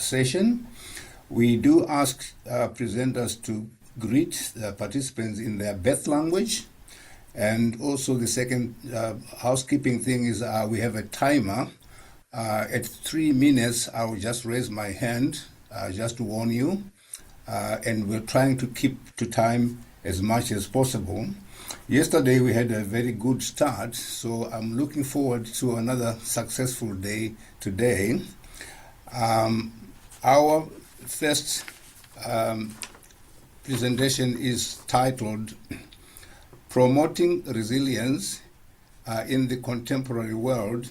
session. We do ask presenters to greet the participants in their birth language. And also the second housekeeping thing is we have a timer. At 3 minutes, I will just raise my hand just to warn you. And we're trying to keep to time as much as possible. Yesterday, we had a very good start, so I'm looking forward to another successful day today. Our first presentation is titled Promoting Resilience in the Contemporary World,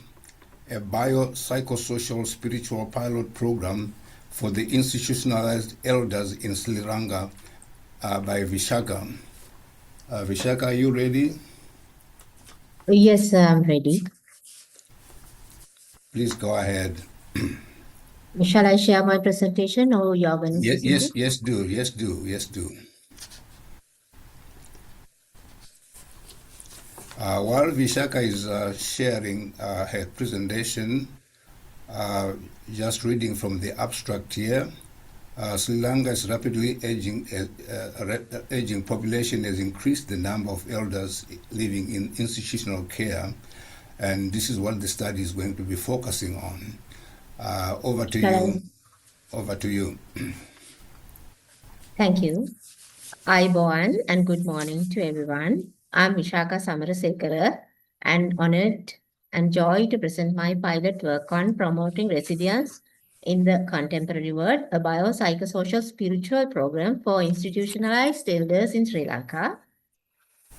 a Biopsychosocial Spiritual Pilot Program for the Institutionalized Elders in Sri Lanka by Vishaka. Vishaka, are you ready? Yes, I'm ready. Please go ahead. Shall I share my presentation or you are going to present it? Yes, do. While Vishaka is sharing her presentation, just reading from the abstract here, Sri Lanka's rapidly aging population has increased the number of elders living in institutional care, and this is what the study is going to be focusing on. Over to you. Thank you. Ayubowan and good morning to everyone. I'm Vishaka Samarasekara and honored and joy to present my pilot work on promoting resilience in the contemporary world, a biopsychosocial spiritual program for institutionalized elders in Sri Lanka.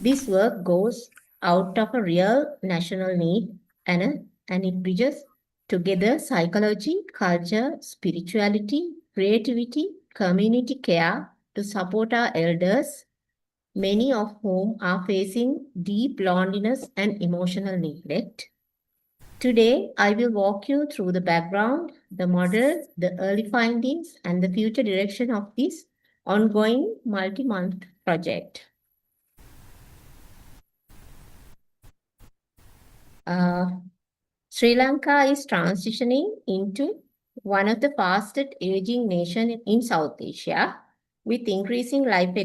This work goes out of a real national need and it bridges together psychology, culture, spirituality, creativity, community care to support our elders, many of whom are facing deep loneliness and emotional neglect. Today, I will walk you through the background, the model, the early findings, and the future direction of this ongoing multi-month project. Sri Lanka is transitioning into one of the fastest aging nations in South Asia, with increasing life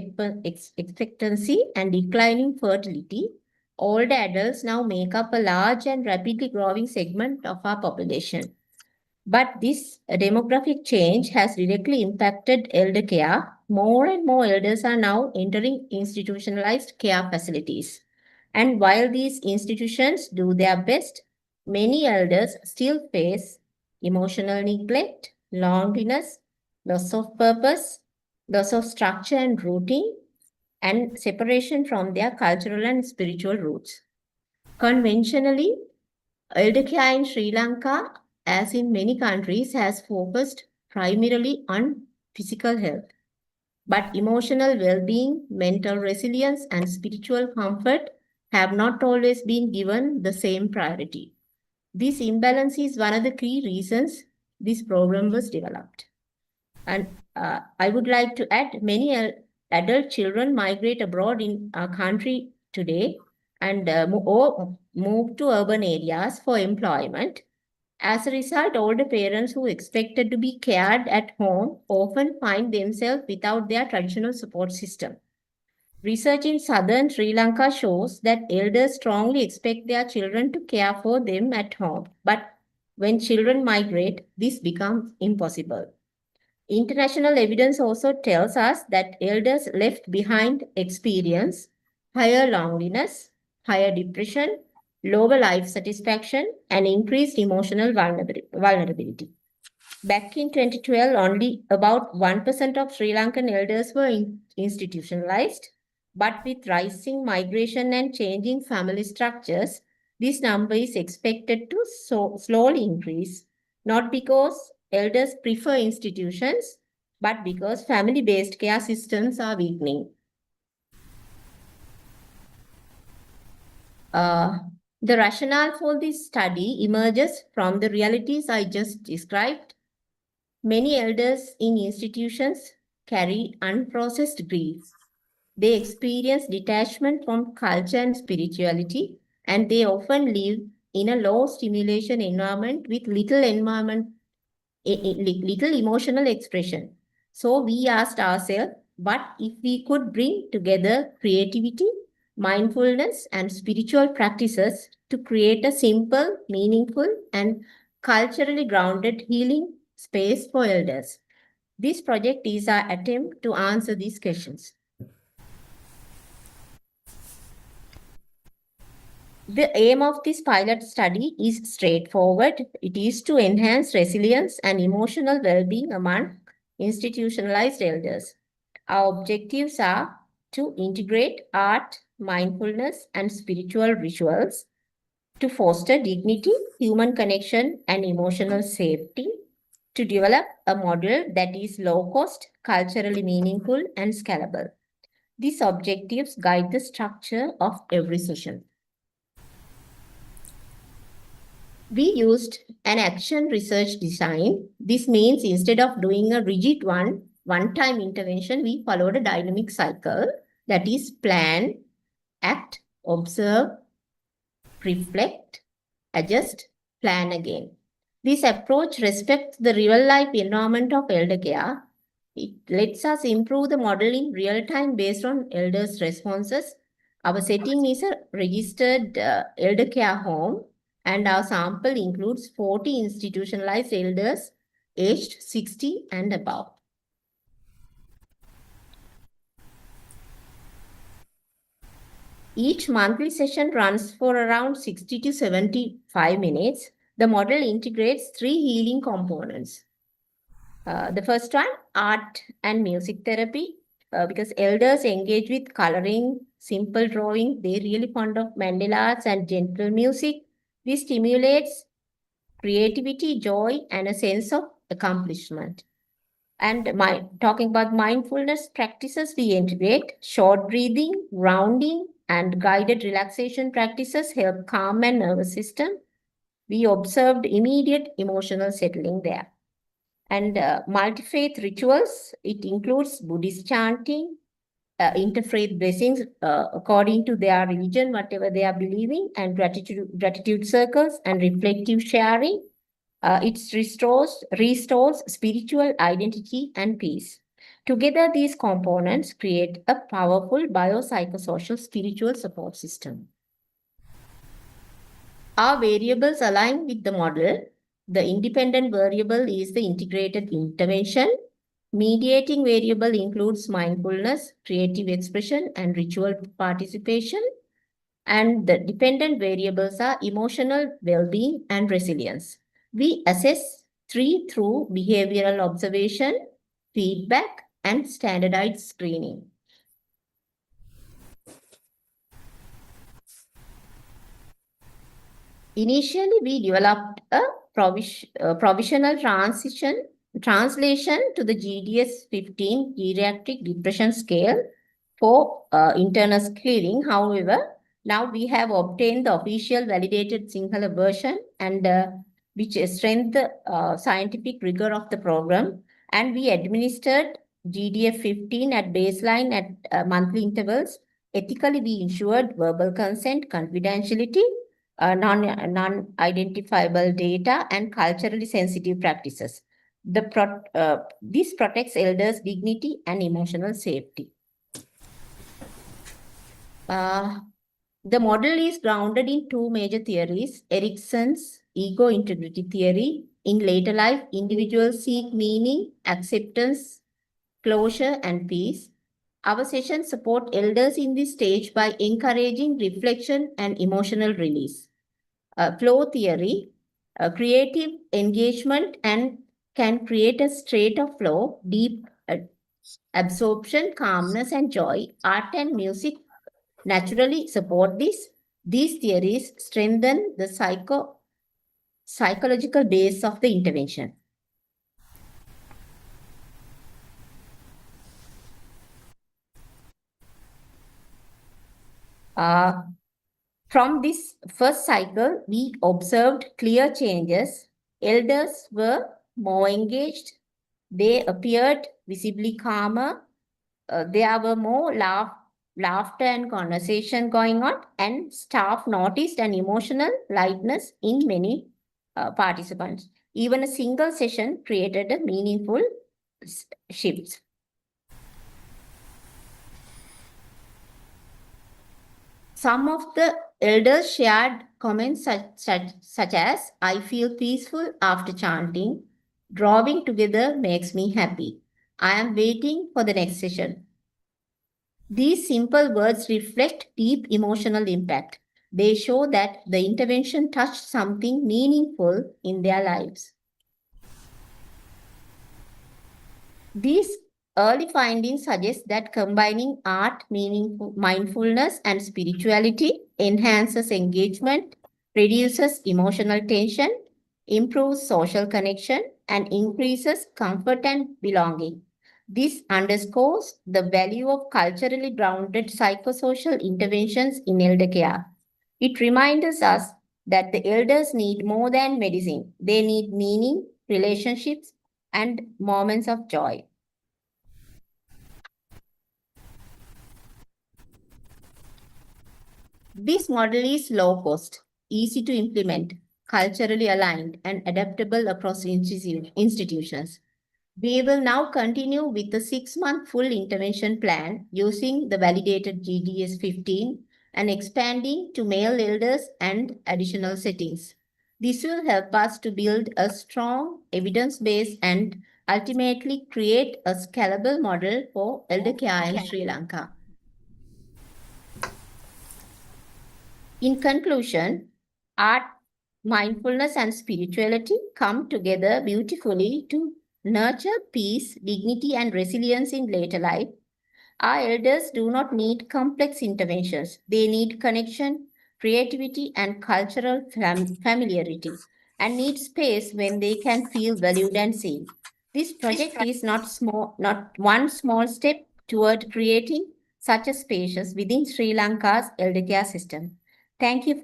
expectancy and declining fertility. Older adults now make up a large and rapidly growing segment of our population. But this demographic change has directly impacted elder care. More and more elders are now entering institutionalized care facilities. And while these institutions do their best, many elders still face emotional neglect, loneliness, loss of purpose, loss of structure and routine, and separation from their cultural and spiritual roots. Conventionally, elder care in Sri Lanka, as in many countries, has focused primarily on physical health. But emotional well-being, mental resilience, and spiritual comfort have not always been given the same priority. This imbalance is one of the key reasons this program was developed. And I would like to add, many adult children migrate abroad in our country today and move to urban areas for employment. As a result, older parents who expected to be cared at home often find themselves without their traditional support system. Research in southern Sri Lanka shows that elders strongly expect their children to care for them at home. But when children migrate, this becomes impossible. International evidence also tells us that elders left behind experience higher loneliness, higher depression, lower life satisfaction, and increased emotional vulnerability. Back in 2012, only about 1% of Sri Lankan elders were institutionalized, but with rising migration and changing family structures, this number is expected to slowly increase, not because elders prefer institutions, but because family-based care systems are weakening. The rationale for this study emerges from the realities I just described. Many elders in institutions carry unprocessed grief. They experience detachment from culture and spirituality, and they often live in a low stimulation environment with little little emotional expression. So we asked ourselves, what if we could bring together creativity, mindfulness, and spiritual practices to create a simple, meaningful, and culturally grounded healing space for elders? This project is our attempt to answer these questions. The aim of this pilot study is straightforward. It is to enhance resilience and emotional well-being among institutionalized elders. Our objectives are to integrate art, mindfulness, and spiritual rituals to foster dignity, human connection, and emotional safety, to develop a model that is low-cost, culturally meaningful, and scalable. These objectives guide the structure of every session. We used an action research design. This means instead of doing a rigid one-time intervention, we followed a dynamic cycle that is plan, act, observe, reflect, adjust, plan again. This approach respects the real-life environment of elder care. It lets us improve the model in real time based on elders' responses. Our setting is a registered elder care home, and our sample includes 40 institutionalized elders aged 60 and above. Each monthly session runs for around 60 to 75 minutes. The model integrates 3 healing components. The first one, art and music therapy, because elders engage with coloring, simple drawing. They're really fond of mandalas and gentle music. This stimulates creativity, joy, and a sense of accomplishment. And talking about mindfulness practices, we integrate short breathing, grounding, and guided relaxation practices help calm and nervous system. We observed immediate emotional settling there. And multi-faith rituals, it includes Buddhist chanting, interfaith blessings according to their religion, whatever they are believing, and gratitude circles and reflective sharing. It restores spiritual identity and peace. Together, these components create a powerful biopsychosocial spiritual support system. Our variables align with the model. The independent variable is the integrated intervention. Mediating variable includes mindfulness, creative expression, and ritual participation. And the dependent variables are emotional well-being and resilience. We assess 3 through behavioral observation, feedback, and standardized screening. Initially, we developed a provisional translation to the GDS-15 Geriatric Depression Scale for internal clearing. However, now we have obtained the official validated Sinhala version, and which strengthens the scientific rigor of the program. And we administered GDF-15 at baseline at monthly intervals. Ethically, we ensured verbal consent, confidentiality, non-identifiable data, and culturally sensitive practices. This protects elders' dignity and emotional safety. The model is grounded in 2 major theories: Erickson's ego integrity theory. In later life, individuals seek meaning, acceptance, closure, and peace. Our sessions support elders in this stage by encouraging reflection and emotional release. Flow theory, creative engagement and can create a state of flow, deep absorption, calmness, and joy. Art and music naturally support this. These theories strengthen the psychological base of the intervention. From this first cycle, we observed clear changes. Elders were more engaged. They appeared visibly calmer. There were more laughter and conversation going on, and staff noticed an emotional lightness in many participants. Even a single session created a meaningful shift. Some of the elders shared comments such as, I feel peaceful after chanting, drawing together makes me happy. I am waiting for the next session. These simple words reflect deep emotional impact. They show that the intervention touched something meaningful in their lives. These early findings suggest that combining art, mindfulness, and spirituality enhances engagement, reduces emotional tension, improves social connection, and increases comfort and belonging. This underscores the value of culturally grounded psychosocial interventions in elder care. It reminds us that the elders need more than medicine. They need meaning, relationships, and moments of joy. This model is low cost, easy to implement, culturally aligned, and adaptable across institutions. We will now continue with the 6-month full intervention plan using the validated GDS 15 and expanding to male elders and additional settings. This will help us to build a strong evidence base and ultimately create a scalable model for elder care in Sri Lanka. In conclusion, art, mindfulness, and spirituality come together beautifully to nurture peace, dignity, and resilience in later life. Our elders do not need complex interventions. They need connection, creativity, and cultural familiarity, and need space when they can feel valued and seen. This project is not one small step toward creating such a spaces within Sri Lanka's elder care system. Thank you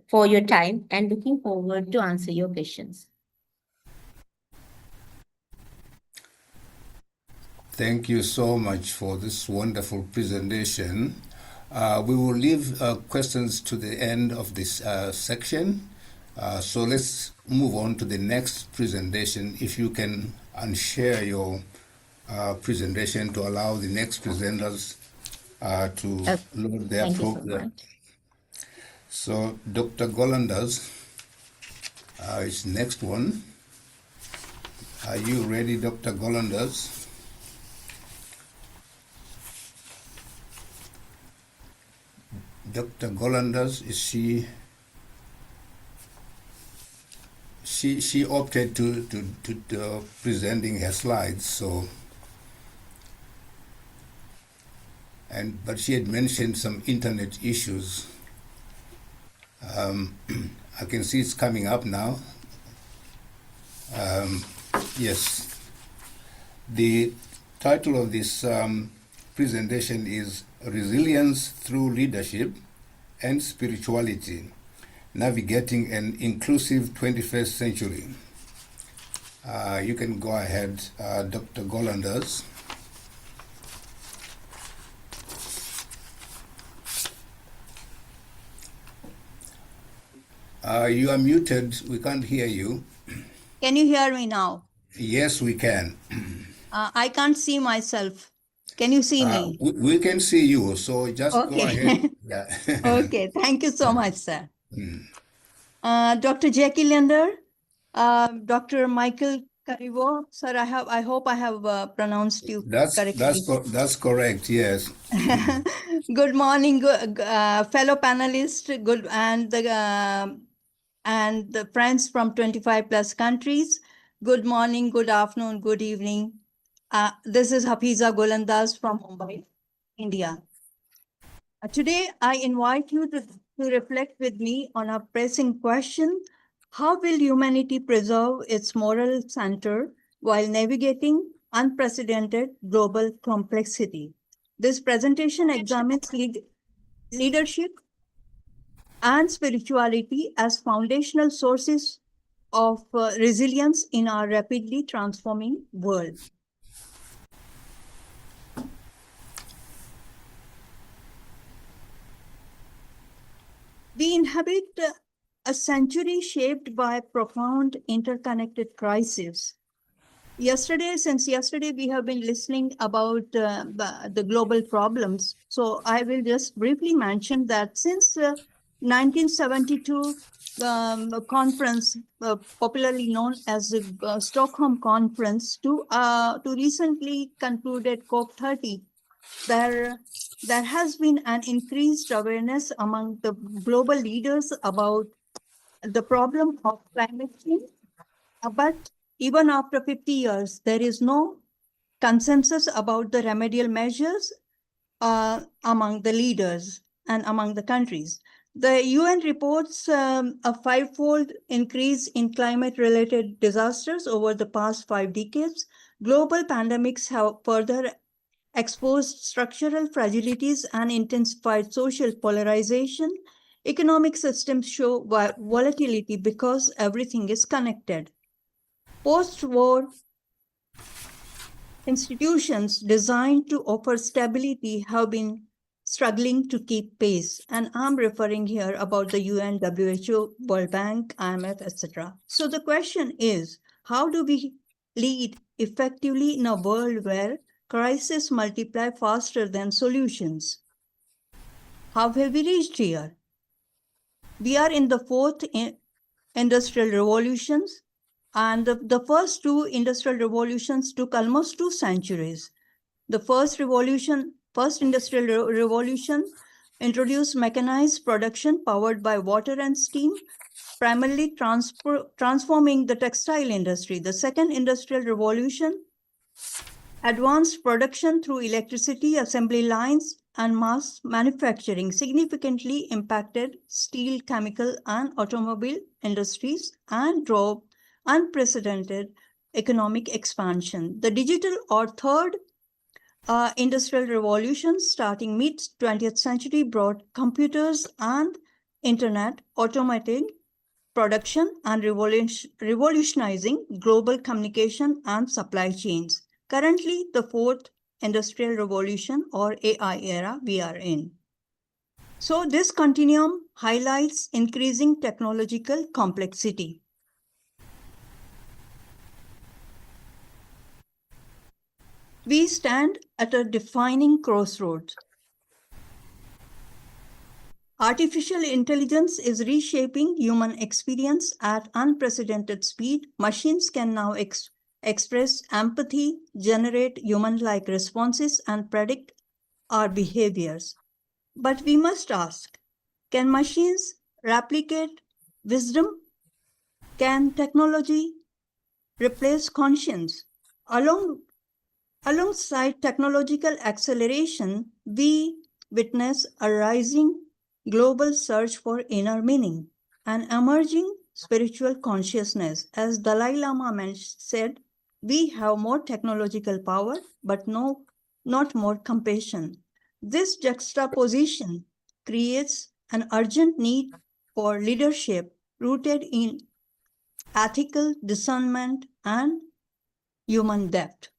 for your time and looking forward to answer your questions. Thank you so much for this wonderful presentation. We will leave questions to the end of this section. So let's move on to the next presentation. If you can unshare your presentation to allow the next presenters to load their Thank you so program. much. So Dr. Golanders is next one. Are you ready, Dr. Golanders? Dr. Golanders, is she opted to presenting her slides, so but she had mentioned some internet issues. I can see it's coming up now. Yes. The title of this presentation is Resilience Through Leadership and Spirituality, Navigating an Inclusive 21st Century. You can go ahead, Dr. Golanders. You are muted. We can't hear you. Can you hear me now? Yes, we can. I can't see myself. Can you see me? We can see you, so just go ahead. Yeah. Okay, thank you so much, sir. Dr. Jackie Lender, Dr. Michael Karivo, sir, I hope I have pronounced you correctly. That's correct. Yes. Good morning, fellow panelists, and the friends from 25 plus countries. Good morning, good afternoon, good evening. This is Hafiza Golandas from Mumbai, India. Today, I invite you to reflect with me on a pressing question: how will humanity preserve its moral center while navigating unprecedented global complexity? This presentation examines leadership and spirituality as foundational sources of resilience in our rapidly transforming world. We inhabit a century shaped by profound interconnected crises. Since yesterday, we have been listening about the global problems. So I will just briefly mention that since 1972 conference, popularly known as the Stockholm Conference, to recently concluded COP30, there has been an increased awareness among the global leaders about the problem of climate change. But even after 50 years, there is no consensus about the remedial measures among the leaders and among the countries. The UN reports a fivefold increase in climate-related disasters over the past 5 decades. Global pandemics have further exposed structural fragilities and intensified social polarization. Economic systems show volatility because everything is connected. Post-war institutions designed to offer stability have been struggling to keep pace. And I'm referring here about the UN, WHO, World Bank, IMF, etc. So the question is, how do we lead effectively in a world where crises multiply faster than solutions? How have we reached here? We are in the fourth industrial revolutions, and the first two industrial revolutions took almost 2 centuries. The first industrial revolution introduced mechanized production powered by water and steam, primarily transforming the textile industry. The second industrial revolution advanced production through electricity, assembly lines, and mass manufacturing, significantly impacted steel, chemical, and automobile industries and drove unprecedented economic expansion. The digital or third industrial revolution, starting mid-20th century, brought computers and internet, automating production and revolutionizing global communication and supply chains. Currently, the fourth industrial revolution or AI era we are in. So this continuum highlights increasing technological complexity. We stand at a defining crossroads. Artificial intelligence is reshaping human experience at unprecedented speed. Machines can now express empathy, generate human-like responses, and predict our behaviors. But we must ask, can machines replicate wisdom? Can technology replace conscience? Alongside technological acceleration, we witness a rising global search for inner meaning, an emerging spiritual consciousness. As Dalai Lama said, we have more technological power, but not more compassion. This juxtaposition creates an urgent need for leadership rooted in ethical discernment and human depth.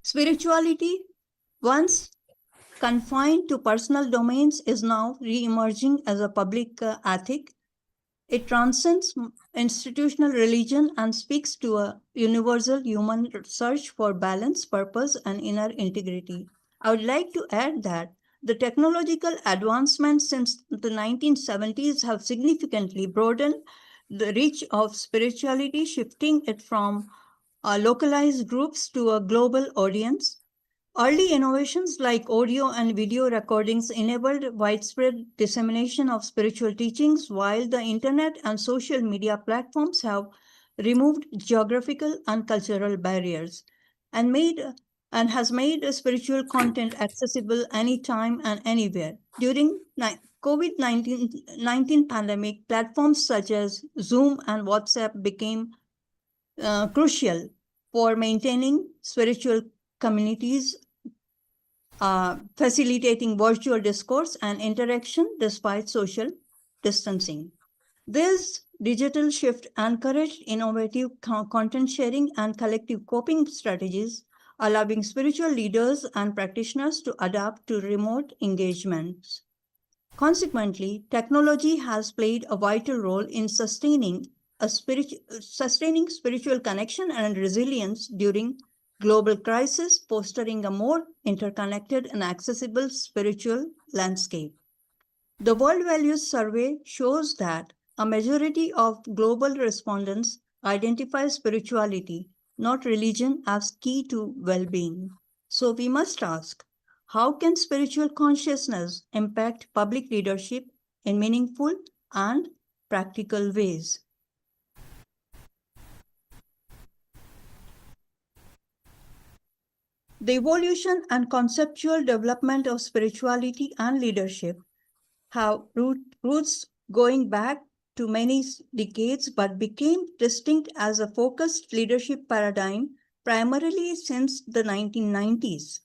Spirituality, once confined to personal domains, is now re-emerging as a public ethic. It transcends institutional religion and speaks to a universal human search for balance, purpose, and inner integrity. I would like to add that the technological advancements since the 1970s have significantly broadened the reach of spirituality, shifting it from localized groups to a global audience. Early innovations like audio and video recordings enabled widespread dissemination of spiritual teachings, while the internet and social media platforms have removed geographical and cultural barriers and has made spiritual content accessible anytime and anywhere. During COVID-19 pandemic, platforms such as Zoom and WhatsApp became crucial for maintaining spiritual communities, facilitating virtual discourse and interaction despite social distancing. This digital shift encouraged innovative content sharing and collective coping strategies, allowing spiritual leaders and practitioners to adapt to remote engagements. Consequently, technology has played a vital role in sustaining spiritual connection and resilience during global crisis, fostering a more interconnected and accessible spiritual landscape. The World Values Survey shows that a majority of global respondents identify spirituality, not religion, as key to well-being. So we must ask, how can spiritual consciousness impact public leadership in meaningful and practical ways? The evolution and conceptual development of spirituality and leadership have roots going back to many decades, but became distinct as a focused leadership paradigm primarily since the 1990s.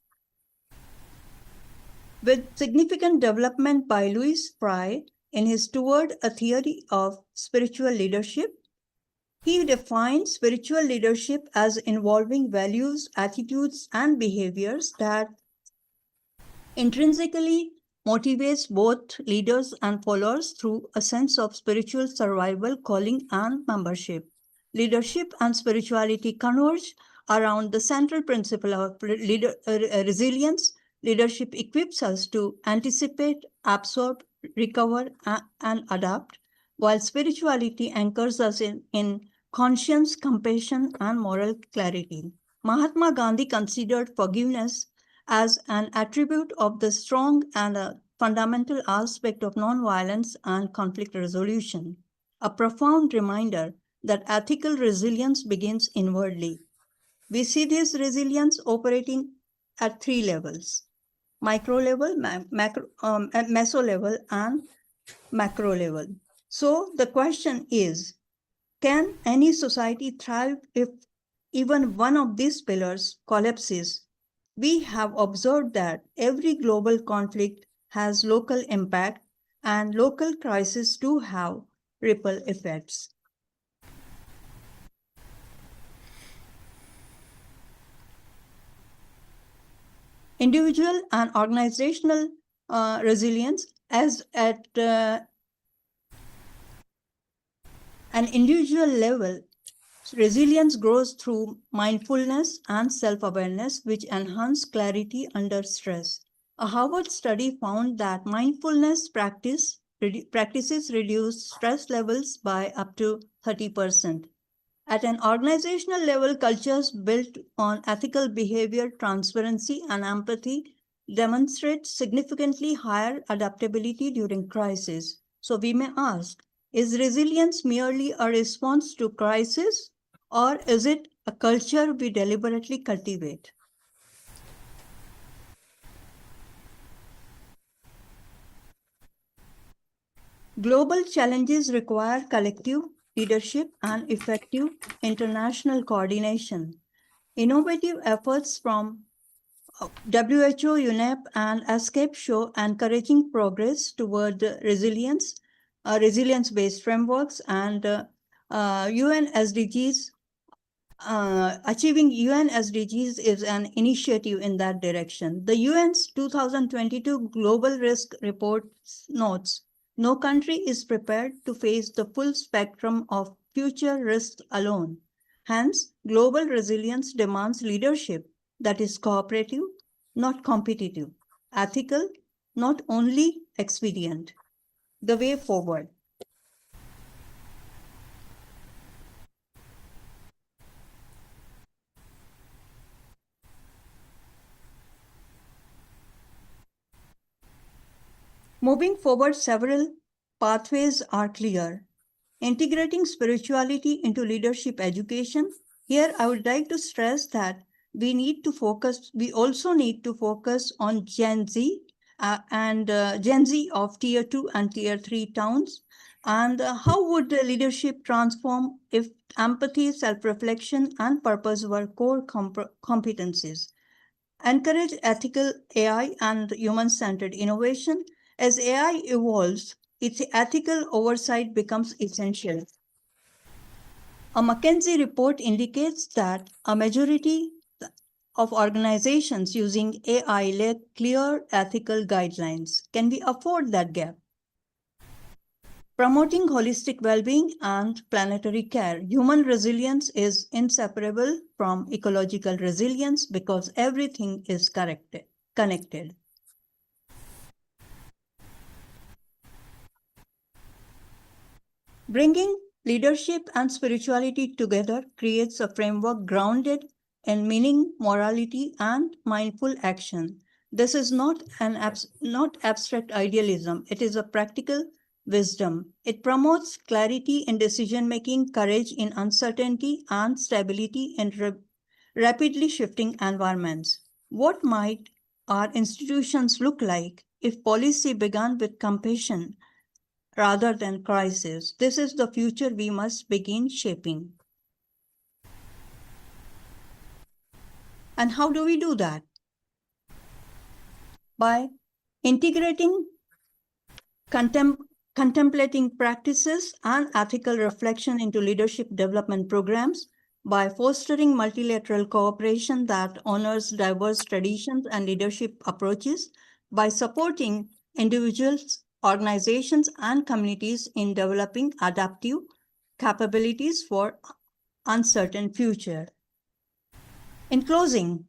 With significant development by Louis Fry in his Toward a Theory of Spiritual Leadership, he defines spiritual leadership as involving values, attitudes, and behaviors that intrinsically motivates both leaders and followers through a sense of spiritual survival, calling, and membership. Leadership and spirituality converge around the central principle of resilience. Leadership equips us to anticipate, absorb, recover, and adapt, while spirituality anchors us in conscience, compassion, and moral clarity. Mahatma Gandhi considered forgiveness as an attribute of the strong and a fundamental aspect of nonviolence and conflict resolution, a profound reminder that ethical resilience begins inwardly. We see this resilience operating at three levels: micro level, meso level, and macro level. So the question is, can any society thrive if even one of these pillars collapses? We have observed that every global conflict has local impact, and local crises do have ripple effects. Individual and organizational resilience as at an individual level, resilience grows through mindfulness and self-awareness, which enhance clarity under stress. A Harvard study found that mindfulness practices reduce stress levels by up to 30%. At an organizational level, cultures built on ethical behavior, transparency, and empathy demonstrate significantly higher adaptability during crisis. So we may ask, is resilience merely a response to crisis, or is it a culture we deliberately cultivate? Global challenges require collective leadership and effective international coordination. Innovative efforts from WHO, UNEP, and ESCAPE show encouraging progress toward resilience-based frameworks, and UN SDGs. Achieving UN SDGs is an initiative in that direction. The UN's 2022 Global Risk Report notes, no country is prepared to face the full spectrum of future risks alone. Hence, global resilience demands leadership that is cooperative, not competitive, ethical, not only expedient. The way forward. Moving forward, several pathways are clear. Integrating spirituality into leadership education. Here, I would like to stress that we also need to focus on Gen Z Gen Z of Tier 2 and Tier 3 towns. And how would the leadership transform if empathy, self-reflection, and purpose were core competencies? Encourage ethical AI and human-centered innovation. As AI evolves, its ethical oversight becomes essential. A McKinsey report indicates that a majority of organizations using AI lack clear ethical guidelines. Can we afford that gap? Promoting holistic well-being and planetary care. Human resilience is inseparable from ecological resilience because everything is connected. Bringing leadership and spirituality together creates a framework grounded in meaning, morality, and mindful action. This is not abstract idealism. It is a practical wisdom. It promotes clarity in decision-making, courage in uncertainty, and stability in rapidly shifting environments. What might our institutions look like if policy began with compassion rather than crisis? This is the future we must begin shaping. And how do we do that? By integrating contemplating practices and ethical reflection into leadership development programs, by fostering multilateral cooperation that honors diverse traditions and leadership approaches, by supporting individuals, organizations, and communities in developing adaptive capabilities for uncertain future. In closing,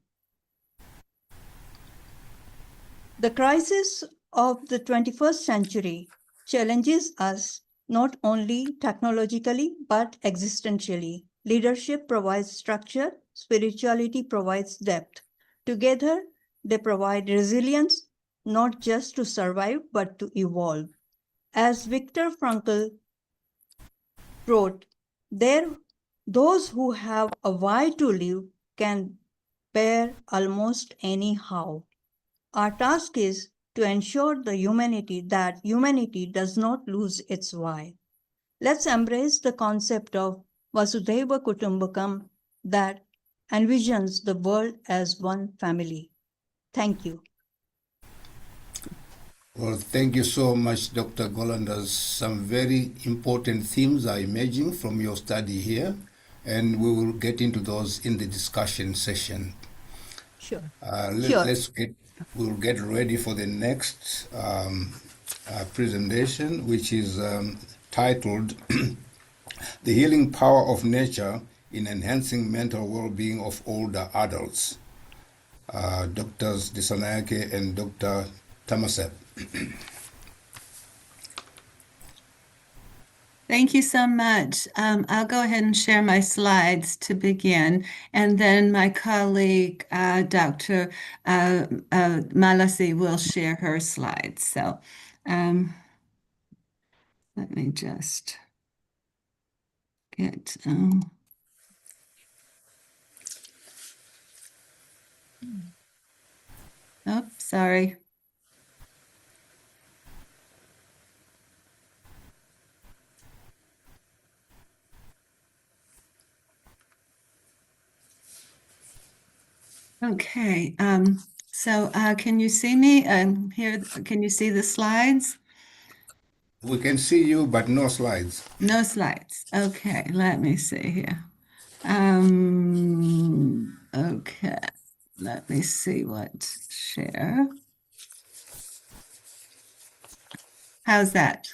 the crisis of the 21st century challenges us not only technologically, but existentially. Leadership provides structure, spirituality provides depth. Together, they provide resilience, not just to survive, but to evolve. As Viktor Frankl wrote, those who have a why to live can bear almost anyhow. Our task is to ensure that humanity does not lose its why. Let's embrace the concept of Vasudhaiva Kutumbakam that envisions the world as one family. Thank you. Well, thank you so much, Dr. Golanders. Some very important themes are emerging from your study here, and we will get into those in the discussion session. Sure. We'll get ready for the next presentation, which is titled The Healing Power of Nature in Enhancing Mental Well-Being of Older Adults. Drs. Disanayake and Dr. Tamasep. Thank you so much. I'll go ahead and share my slides to begin, and then my colleague, Dr. Malasi, will share her slides. So let me just get... Oh, sorry. Okay, so can you see me here? Can you see the slides? We can see you, but no slides. No slides. Okay, let me see here. Okay, let me see what share. How's that?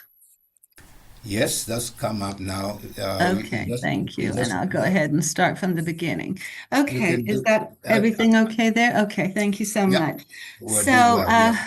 Yes, that's come up now. Okay, thank you. And I'll go ahead and start from the beginning. Okay, is that everything okay there? Okay, thank you so much. So,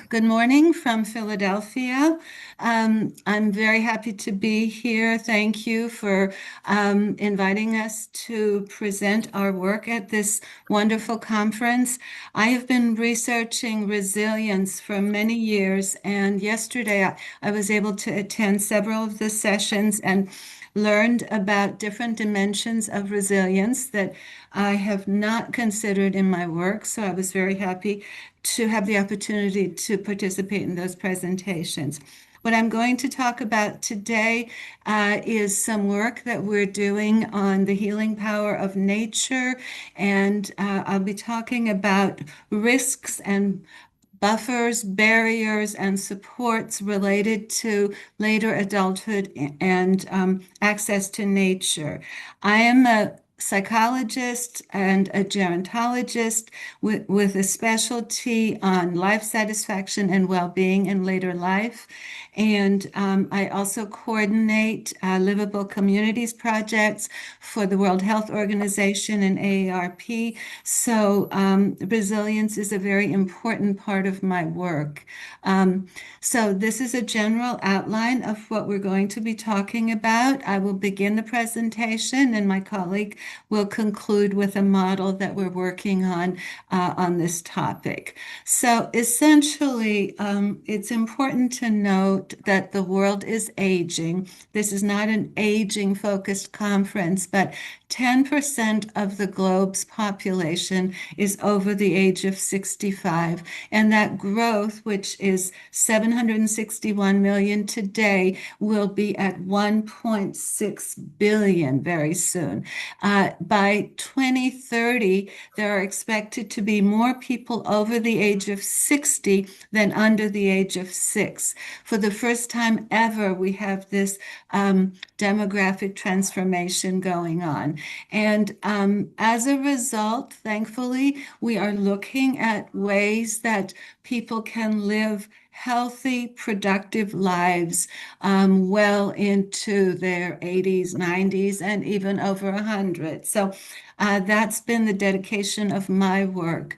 good morning from Philadelphia. I'm very happy to be here. Thank you for inviting us to present our work at this wonderful conference. I have been researching resilience for many years, and yesterday I was able to attend several of the sessions and learned about different dimensions of resilience that I have not considered in my work. So I was very happy to have the opportunity to participate in those presentations. What I'm going to talk about today is some work that we're doing on the healing power of nature, and I'll be talking about risks and buffers, barriers, and supports related to later adulthood and access to nature. I am a psychologist and a gerontologist with a specialty on life satisfaction and well-being in later life. And I also coordinate livable communities projects for the World Health Organization and AARP. So resilience is a very important part of my work. So this is a general outline of what we're going to be talking about. I will begin the presentation, and my colleague will conclude with a model that we're working on this topic. So essentially, it's important to note that the world is aging. This is not an aging-focused conference, but 10% of the globe's population is over the age of 65, and that growth, which is 761 million today, will be at 1.6 billion very soon. By 2030, there are expected to be more people over the age of 60 than under the age of 6. For the first time ever, we have this demographic transformation going on. And as a result, thankfully, we are looking at ways that people can live healthy, productive lives well into their 80s, 90s, and even over 100. So that's been the dedication of my work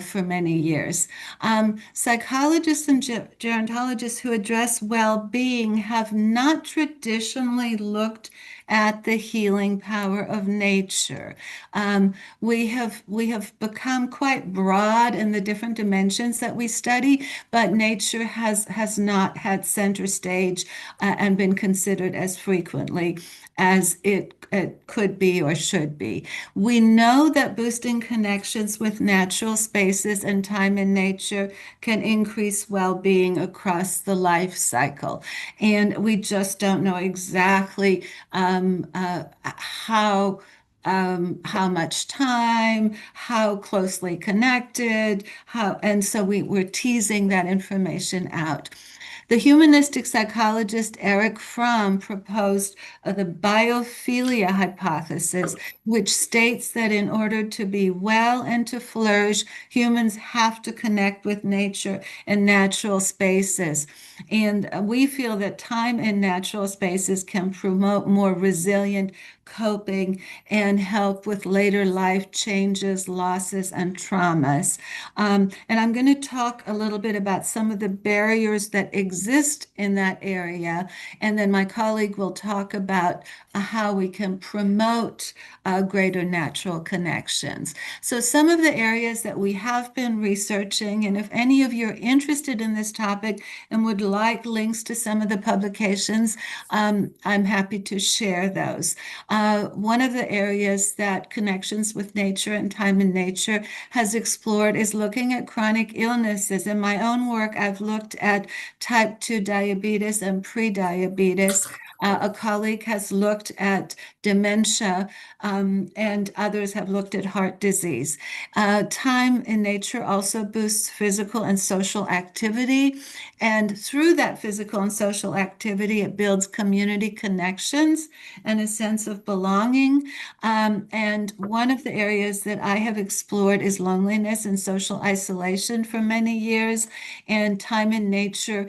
for many years. Psychologists and gerontologists who address well-being have not traditionally looked at the healing power of nature. We have become quite broad in the different dimensions that we study, but nature has not had center stage and been considered as frequently as it could be or should be. We know that boosting connections with natural spaces and time in nature can increase well-being across the life cycle. And we just don't know exactly how much time, how closely connected, and so we're teasing that information out. The humanistic psychologist Erich Fromm proposed the biophilia hypothesis, which states that in order to be well and to flourish, humans have to connect with nature and natural spaces. And we feel that time in natural spaces can promote more resilient coping and help with later life changes, losses, and traumas. And I'm going to talk a little bit about some of the barriers that exist in that area. And then my colleague will talk about how we can promote greater natural connections. So some of the areas that we have been researching, and if any of you are interested in this topic and would like links to some of the publications, I'm happy to share those. One of the areas that Connections with Nature and Time in Nature has explored is looking at chronic illnesses. In my own work, I've looked at type 2 diabetes and prediabetes. A colleague has looked at dementia, and others have looked at heart disease. Time in nature also boosts physical and social activity. And through that physical and social activity, it builds community connections and a sense of belonging. And one of the areas that I have explored is loneliness and social isolation for many years. And time in nature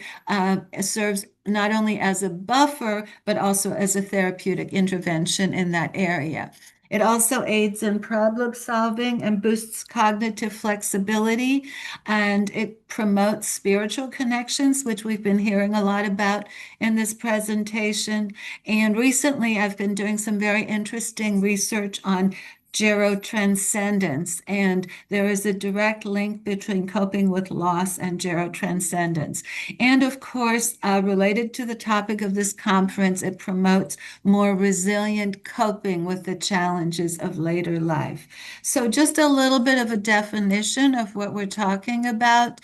serves not only as a buffer, but also as a therapeutic intervention in that area. It also aids in problem solving and boosts cognitive flexibility, and it promotes spiritual connections, which we've been hearing a lot about in this presentation. And recently, I've been doing some very interesting research on gerotranscendence, and there is a direct link between coping with loss and gerotranscendence. And of course, related to the topic of this conference, it promotes more resilient coping with the challenges of later life. So just a little bit of a definition of what we're talking about.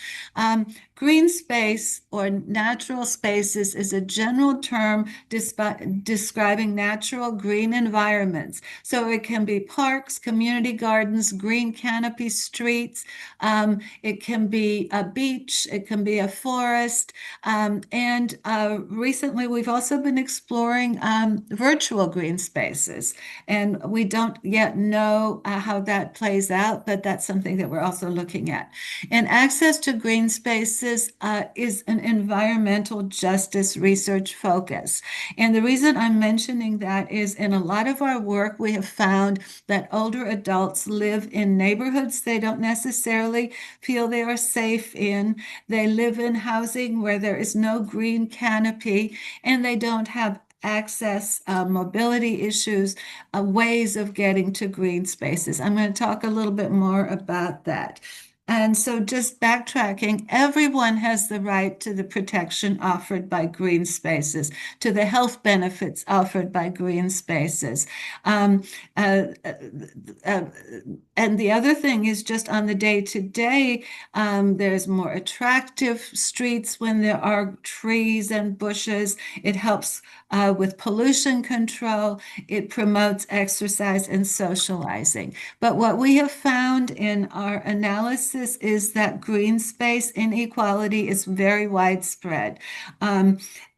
green space or natural spaces is a general term describing natural green environments. So it can be parks, community gardens, green canopy streets. It can be a beach. It can be a forest. And recently, we've also been exploring virtual green spaces. And we don't yet know how that plays out, but that's something that we're also looking at. And access to green spaces is an environmental justice research focus. And the reason I'm mentioning that is in a lot of our work, we have found that older adults live in neighborhoods they don't necessarily feel they are safe in. They live in housing where there is no green canopy, and they don't have access, mobility issues, ways of getting to green spaces. I'm going to talk a little bit more about that. And so just backtracking, everyone has the right to the protection offered by green spaces, to the health benefits offered by green spaces. And the other thing is just on the day-to-day, there's more attractive streets when there are trees and bushes. It helps with pollution control. It promotes exercise and socializing. But what we have found in our analysis is that green space inequality is very widespread.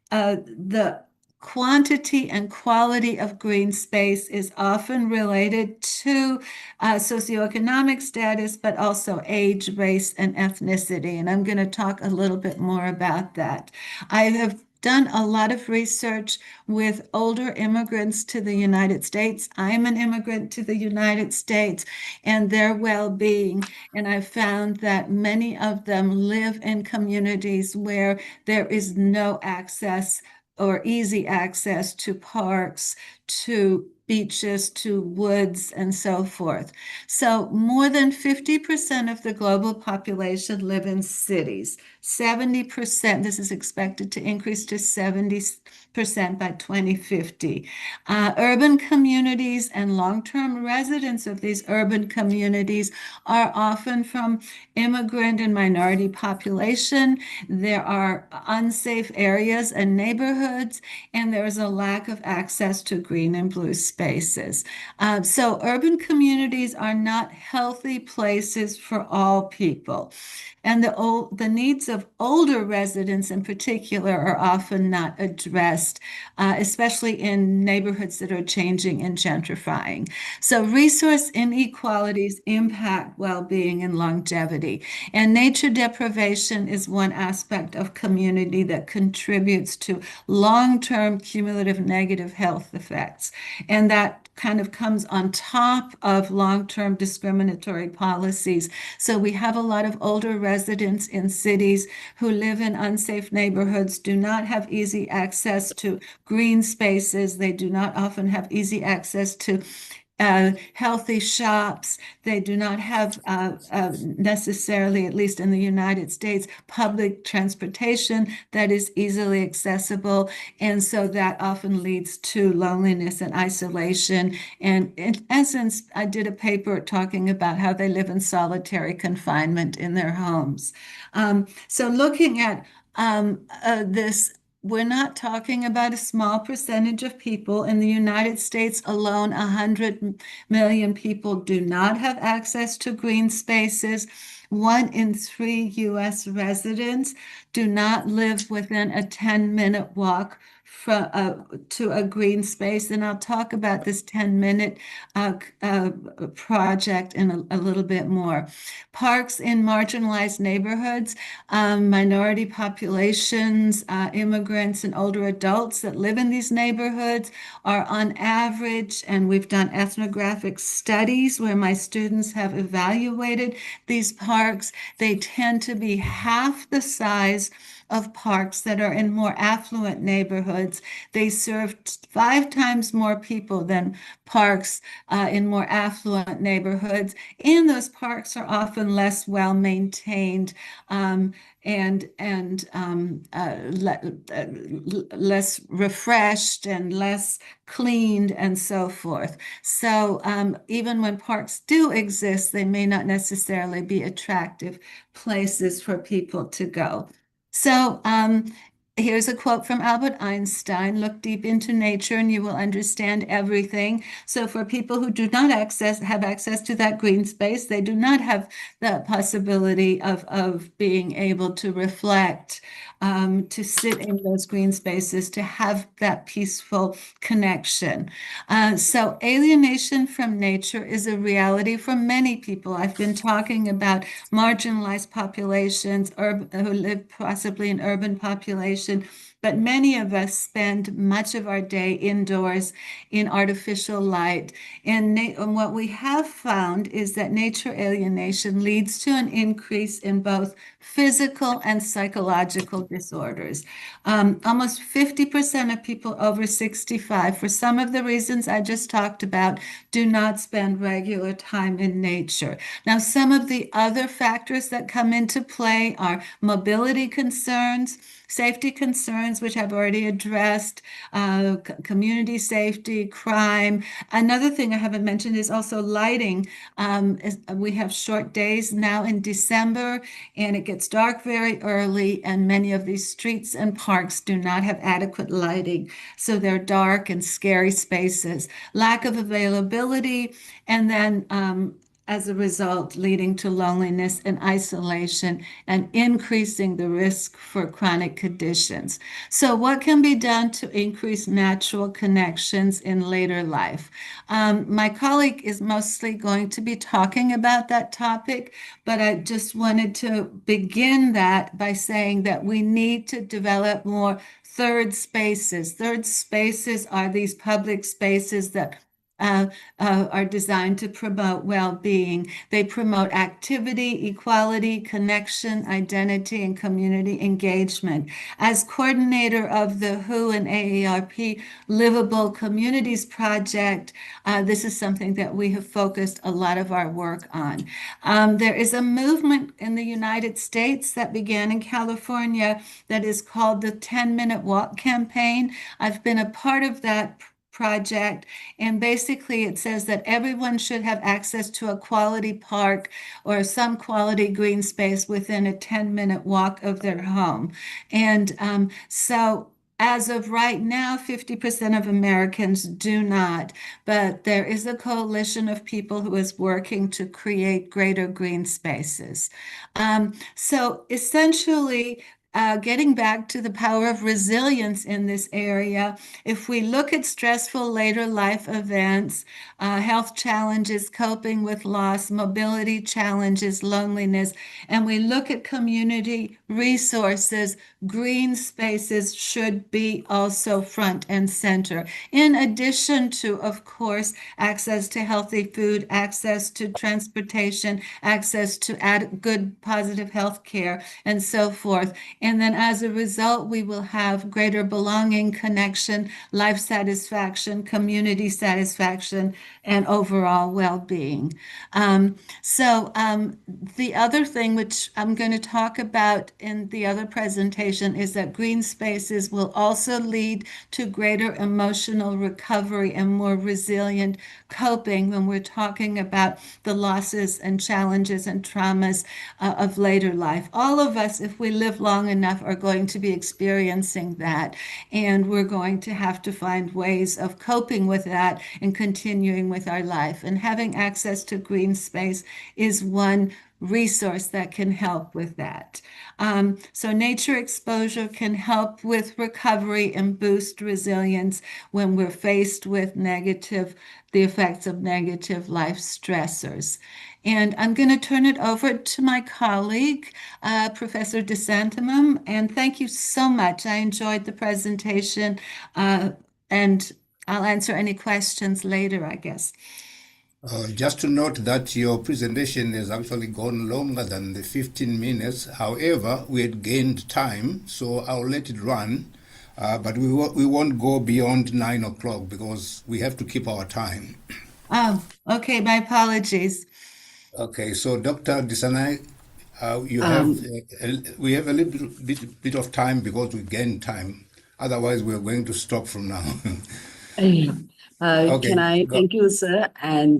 The quantity and quality of green space is often related to socioeconomic status, but also age, race, and ethnicity. And I'm going to talk a little bit more about that. I have done a lot of research with older immigrants to the United States. I'm an immigrant to the United States, and their well-being. And I found that many of them live in communities where there is no access or easy access to parks, to beaches, to woods, and so forth. So more than 50% of the global population live in cities. 70%, this is expected to increase to 70% by 2050. Urban communities and long-term residents of these urban communities are often from immigrant and minority population. There are unsafe areas and neighborhoods, and there is a lack of access to green and blue spaces. So urban communities are not healthy places for all people. And the needs of older residents in particular are often not addressed, especially in neighborhoods that are changing and gentrifying. So resource inequalities impact well-being and longevity. And nature deprivation is one aspect of community that contributes to long-term cumulative negative health effects. And that kind of comes on top of long-term discriminatory policies. So we have a lot of older residents in cities who live in unsafe neighborhoods, do not have easy access to green spaces. They do not often have easy access to healthy shops. They do not have necessarily, at least in the United States, public transportation that is easily accessible. And so that often leads to loneliness and isolation. And in essence, I did a paper talking about how they live in solitary confinement in their homes. So looking at this, we're not talking about a small percentage of people. In the United States alone, 100 million people do not have access to green spaces. 1 in 3 U.S. residents do not live within a 10-minute walk to a green space. And I'll talk about this 10-minute project in a little bit more. Parks in marginalized neighborhoods, minority populations, immigrants and older adults that live in these neighborhoods are on average, and we've done ethnographic studies where my students have evaluated these parks. They tend to be half the size of parks that are in more affluent neighborhoods. They serve 5 times more people than parks in more affluent neighborhoods, and those parks are often less well maintained and less refreshed and less cleaned and so forth. So even when parks do exist, they may not necessarily be attractive places for people to go. So here's a quote from Albert Einstein: "Look deep into nature and you will understand everything." So for people who do not have access to that green space, they do not have the possibility of being able to reflect, to sit in those green spaces, to have that peaceful connection. So alienation from nature is a reality for many people. I've been talking about marginalized populations who live possibly in urban population, but many of us spend much of our day indoors in artificial light. And what we have found is that nature alienation leads to an increase in both physical and psychological disorders. Almost 50% of people over 65, for some of the reasons I just talked about, do not spend regular time in nature. Now, some of the other factors that come into play are mobility concerns, safety concerns, which I've already addressed, community safety, crime. Another thing I haven't mentioned is also lighting. We have short days now in December, and it gets dark very early, and many of these streets and parks do not have adequate lighting. So they're dark and scary spaces. Lack of availability, and then as a result, leading to loneliness and isolation and increasing the risk for chronic conditions. So what can be done to increase natural connections in later life? My colleague is mostly going to be talking about that topic, but I just wanted to begin that by saying that we need to develop more third spaces. Third spaces are these public spaces that are designed to promote well-being. They promote activity, equality, connection, identity, and community engagement. As coordinator of the WHO and AARP Livable Communities Project, this is something that we have focused a lot of our work on. There is a movement in the United States that began in California that is called the 10-Minute Walk Campaign. I've been a part of that project, and basically it says that everyone should have access to a quality park or some quality green space within a 10-minute walk of their home. And so as of right now, 50% of Americans do not, but there is a coalition of people who is working to create greater green spaces. So essentially, getting back to the power of resilience in this area, if we look at stressful later life events, health challenges, coping with loss, mobility challenges, loneliness, and we look at community resources, green spaces should be also front and center. In addition to, of course, access to healthy food, access to transportation, access to good, positive health care, and so forth. And then as a result, we will have greater belonging, connection, life satisfaction, community satisfaction, and overall well-being. The other thing which I'm going to talk about in the other presentation is that green spaces will also lead to greater emotional recovery and more resilient coping when we're talking about the losses and challenges and traumas of later life. All of us, if we live long enough, are going to be experiencing that, and we're going to have to find ways of coping with that and continuing with our life. And having access to green space is one resource that can help with that. So nature exposure can help with recovery and boost resilience when we're faced with the effects of negative life stressors. And I'm going to turn it over to my colleague, Professor DeSantimum, and thank you so much. I enjoyed the presentation, and I'll answer any questions later, I guess. Just to note that your presentation has actually gone longer than the 15 minutes. However, we had gained time, so I'll let it run. But we won't go beyond 9 o'clock because we have to keep our time. Oh, okay. My apologies. Okay, so Dr. Disanay, you have we have a little bit of time because we gained time. Otherwise, we're going to stop from now. Okay, Can I go. thank you, sir, and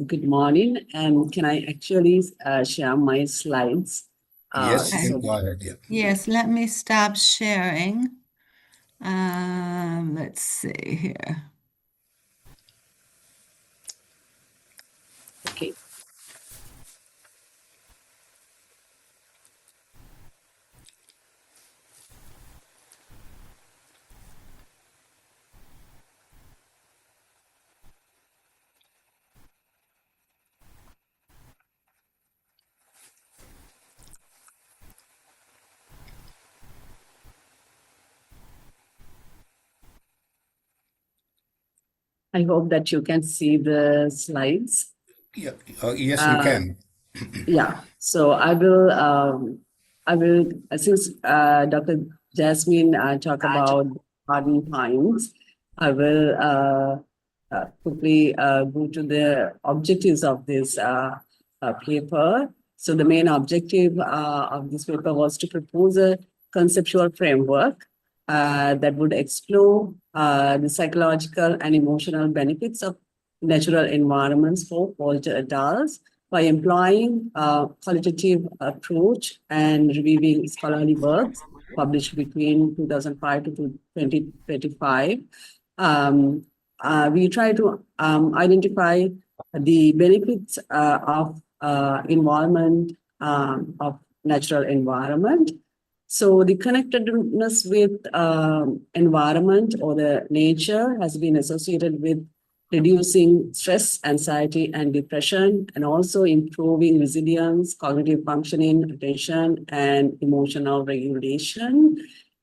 good morning. And can I actually share my slides? Yes, you can So go ahead. Yeah. Yes, let me stop sharing. Let's see here. okay. I hope that you can see the slides. Yeah. Yes, we can. Yeah, so since Dr. Jasmine talked about hardened pines, I will quickly go to the objectives of this paper. So the main objective of this paper was to propose a conceptual framework that would explore the psychological and emotional benefits of natural environments for older adults by employing a qualitative approach and reviewing scholarly works published between 2005 to 2025. We try to identify the benefits of involvement of natural environment. So the connectedness with environment or the nature has been associated with reducing stress, anxiety, and depression, and also improving resilience, cognitive functioning, attention, and emotional regulation.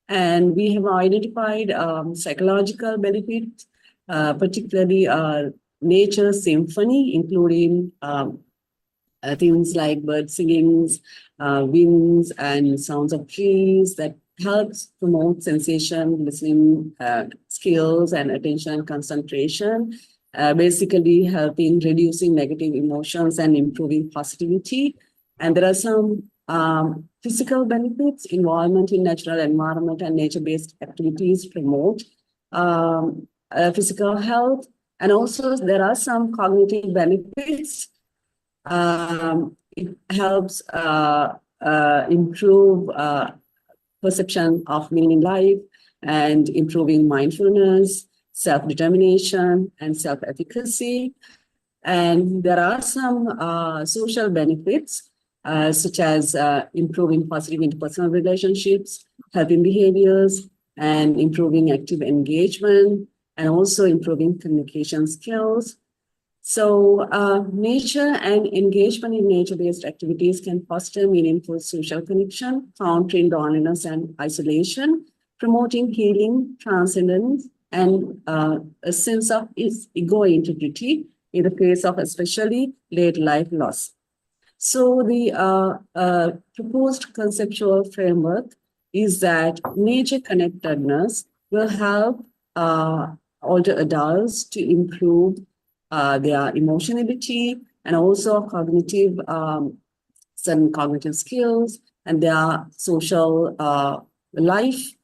And we have identified psychological benefits, particularly nature symphony, including things like bird singings, winds, and sounds of trees that helps promote sensation, listening skills, and attention concentration, basically helping reducing negative emotions and improving positivity. And there are some physical benefits. Involvement in natural environment and nature-based activities promote physical health. And also there are some cognitive benefits. It helps improve perception of meaning in life and improving mindfulness, self-determination, and self-efficacy. And there are some social benefits, such as improving positive interpersonal relationships, helping behaviors, and improving active engagement, and also improving communication skills. So nature and engagement in nature-based activities can foster meaningful social connection, countering loneliness and isolation, promoting healing, transcendence, and a sense of ego integrity in the face of especially late life loss. So the proposed conceptual framework is that nature connectedness will help older adults to improve their emotionality and also cognitive, certain cognitive skills and their social life.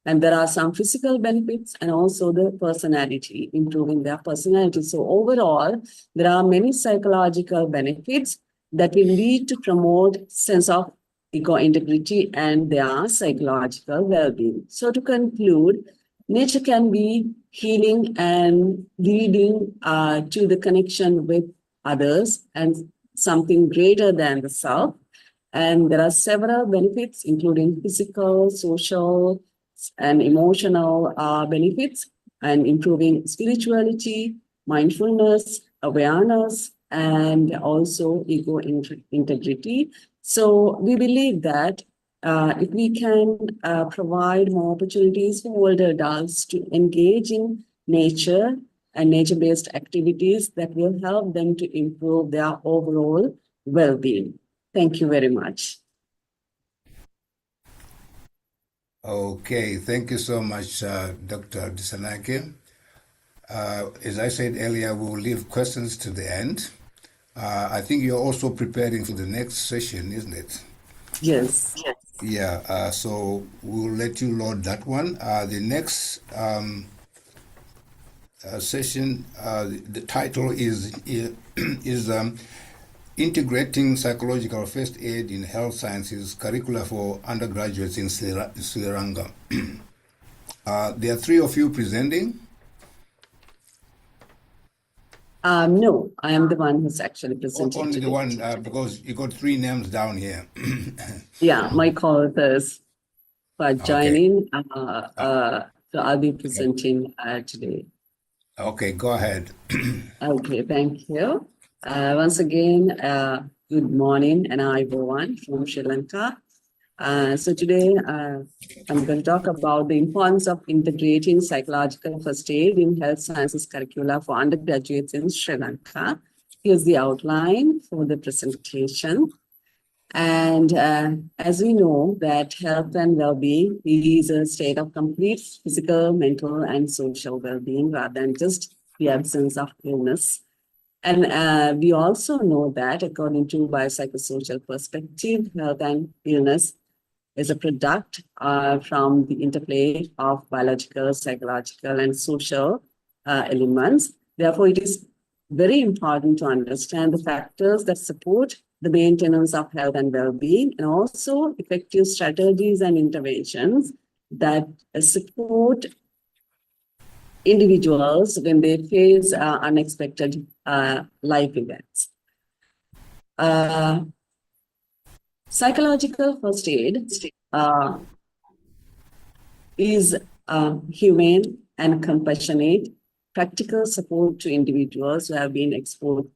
And there are some physical benefits and also the personality, improving their personality. So overall, there are many psychological benefits that will lead to promote sense of ego integrity and their psychological well-being. So to conclude, nature can be healing and leading to the connection with others and something greater than the self. And there are several benefits, including physical, social, and emotional benefits, and improving spirituality, mindfulness, awareness, and also ego integrity. So we believe that if we can provide more opportunities for older adults to engage in nature and nature-based activities that will help them to improve their overall well-being. Thank you very much. Okay, thank you so much, Dr. Disanake. As I said earlier, we will leave questions to the end. I think you're also preparing for the next session, isn't it? Yes. Yeah, so we'll let you load that one. The next session, the title is Integrating Psychological First Aid in Health Sciences Curricula for Undergraduates in Sri Lanka. There are three of you presenting. No, I am the one who's actually presenting Only today. the one, because you got three names down here. Yeah, my co-authors for joining. So I'll be presenting today. Okay, go ahead. Okay, thank you. Once again, good morning, and I'm everyone from Sri Lanka. So today, I'm going to talk about the importance of integrating psychological first aid in health sciences curricula for undergraduates in Sri Lanka. Here's the outline for the presentation. And as we know that health and well-being is a state of complete physical, mental, and social well-being rather than just the absence of illness. And we also know that according to biopsychosocial perspective, health and illness is a product from the interplay of biological, psychological, and social elements. Therefore, it is very important to understand the factors that support the maintenance of health and well-being, and also effective strategies and interventions that support individuals when they face unexpected life events. Psychological first aid is humane and compassionate, practical support to individuals who have been exposed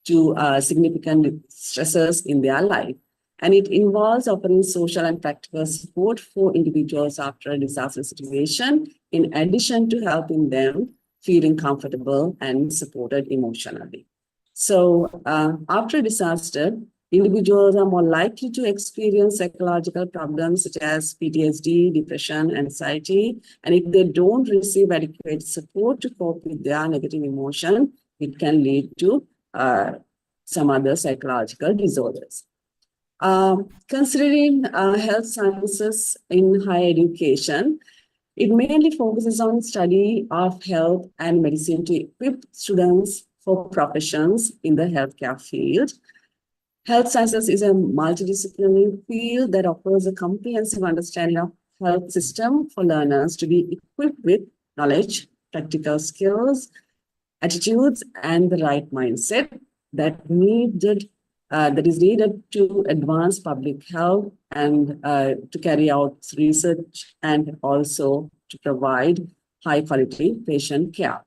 to significant stressors in their life. And it involves offering social and practical support for individuals after a disaster situation, in addition to helping them feeling comfortable and supported emotionally. So after a disaster, individuals are more likely to experience psychological problems such as PTSD, depression, anxiety. And if they don't receive adequate support to cope with their negative emotion, it can lead to some other psychological disorders. Considering health sciences in higher education, it mainly focuses on study of health and medicine to equip students for professions in the healthcare field. Health sciences is a multidisciplinary field that offers a comprehensive understanding of health system for learners to be equipped with knowledge, practical skills, attitudes, and the right mindset that is needed to advance public health and to carry out research and also to provide high quality patient care.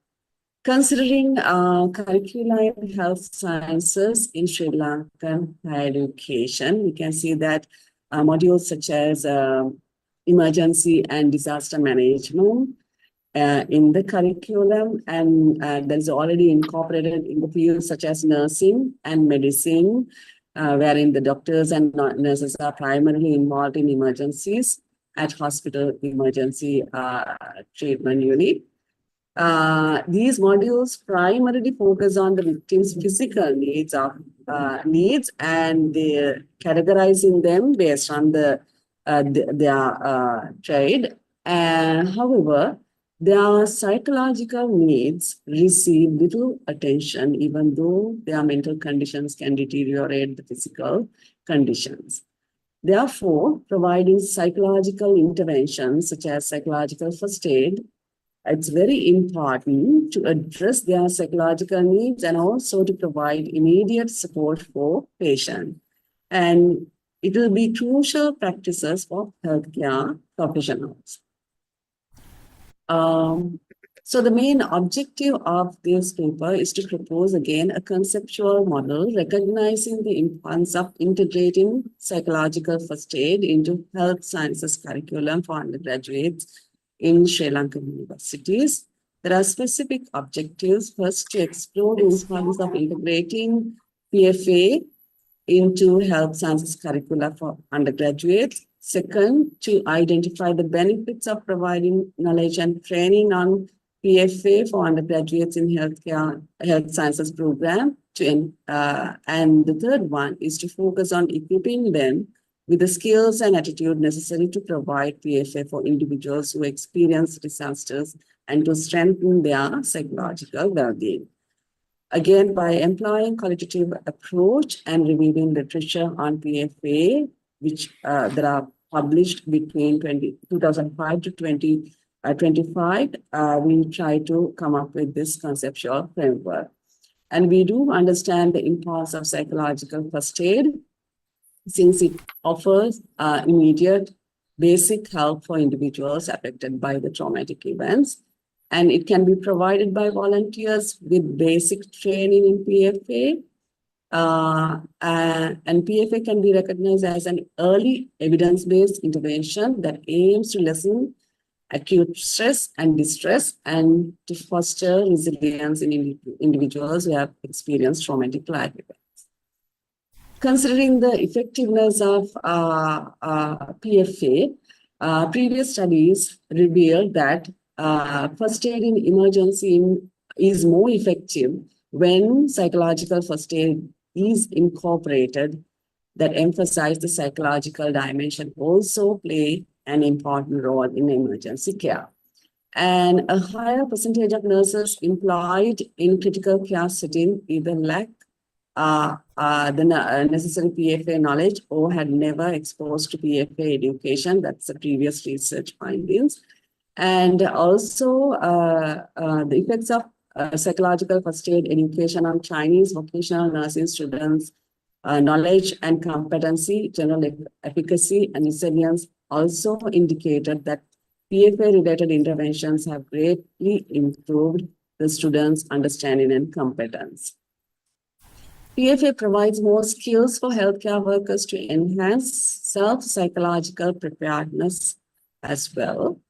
Considering curricula in health sciences in Sri Lankan higher education, we can see that modules such as emergency and disaster management in the curriculum, and that is already incorporated in the fields such as nursing and medicine, wherein the doctors and nurses are primarily involved in emergencies at hospital emergency treatment unit. These modules primarily focus on the victim's physical needs and they're categorizing them based on their trade. And however, their psychological needs receive little attention, even though their mental conditions can deteriorate the physical conditions. Therefore, providing psychological interventions such as psychological first aid, it's very important to address their psychological needs and also to provide immediate support for patients. And it will be crucial practices for healthcare professionals. So the main objective of this paper is to propose again a conceptual model recognizing the importance of integrating psychological first aid into health sciences curriculum for undergraduates in Sri Lankan universities. there are specific objectives. First, to explore the importance of integrating PFA into health sciences curricula for undergraduates. Second, to identify the benefits of providing knowledge and training on PFA for undergraduates in health sciences program. And the third one is to focus on equipping them with the skills and attitude necessary to provide PFA for individuals who experience disasters and to strengthen their psychological well-being. Again, by employing qualitative approach and reviewing literature on PFA, which that are published between 2005 to 2025, we try to come up with this conceptual framework. And we do understand the importance of psychological first aid, since it offers immediate basic help for individuals affected by the traumatic events. And it can be provided by volunteers with basic training in PFA. And PFA can be recognized as an early evidence-based intervention that aims to lessen acute stress and distress and to foster resilience in individuals who have experienced traumatic life events. Considering the effectiveness of PFA, previous studies revealed that first aid in emergency is more effective when psychological first aid is incorporated, that emphasize the psychological dimension also play an important role in emergency care. And a higher percentage of nurses employed in critical care setting either lack the necessary PFA knowledge or had never exposed to PFA education. That's the previous research findings. And also the effects of psychological first aid education on Chinese vocational nursing students, knowledge and competency, general efficacy and resilience also indicated that PFA-related interventions have greatly improved the students' understanding and competence. PFA provides more skills for healthcare workers to enhance self-psychological preparedness as well.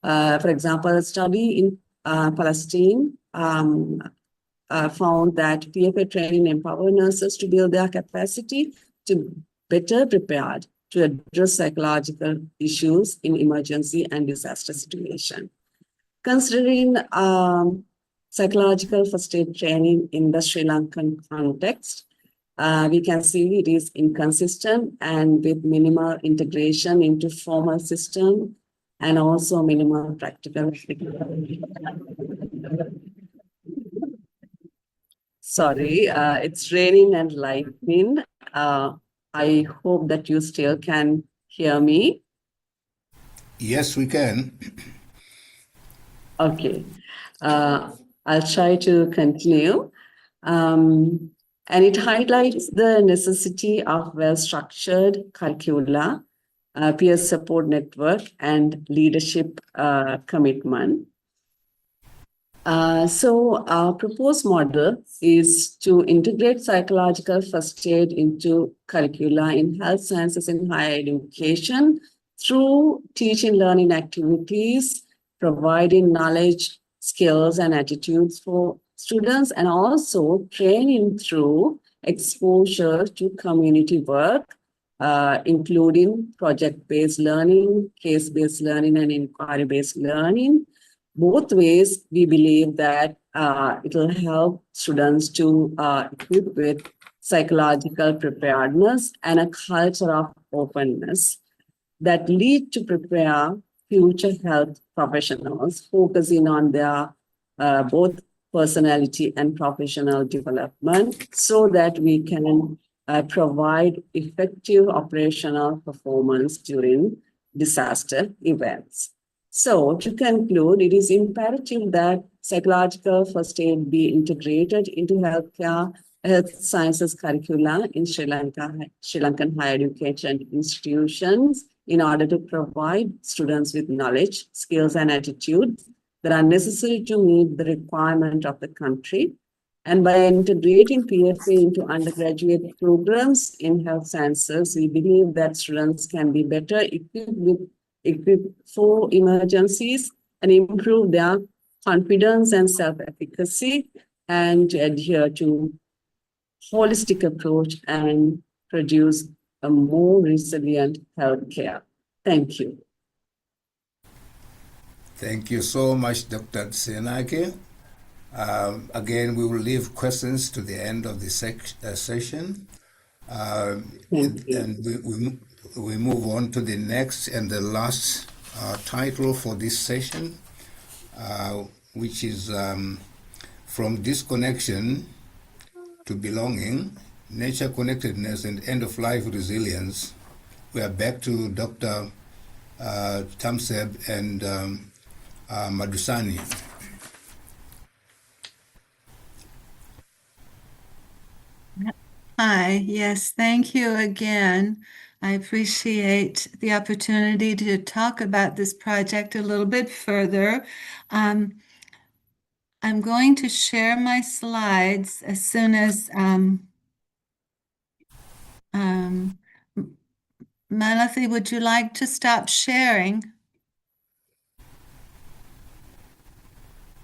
For example, a study in Palestine found that PFA training empower nurses to build their capacity to better prepared to address psychological issues in emergency and disaster situation. Considering psychological first aid training in the Sri Lankan context, we can see it is inconsistent and with minimal integration into formal system and also minimal practical. Sorry, it's raining and lightning. I hope that you still can hear me. Yes, we can. Okay. I'll try to continue. And it highlights the necessity of well-structured curricula, peer support network, and leadership commitment. So our proposed model is to integrate psychological first aid into curricula in health sciences and higher education through teaching learning activities, providing knowledge, skills, and attitudes for students, and also training through exposure to community work, including project-based learning, case-based learning, and inquiry-based learning. Both ways, we believe that it will help students to equip with psychological preparedness and a culture of openness that lead to prepare future health professionals, focusing on their both personality and professional development so that we can provide effective operational performance during disaster events. So to conclude, it is imperative that psychological first aid be integrated into health sciences curricula in Sri Lankan higher education institutions in order to provide students with knowledge, skills, and attitudes that are necessary to meet the requirement of the country. And by integrating PFA into undergraduate programs in health sciences, we believe that students can be better equipped for emergencies and improve their confidence and self-efficacy, and to adhere to holistic approach and produce a more resilient healthcare. Thank you. Thank you so much, Dr. Senake. Again, we will leave questions to the end of the session. And we move on to the next and the last title for this session, which is From Disconnection to Belonging, Nature Connectedness and End-of-Life Resilience. We are back to Dr. Tamseb and Madusani. Hi, yes, thank you again. I appreciate the opportunity to talk about this project a little bit further. I'm going to share my slides as soon as Malathi, would you like to stop sharing?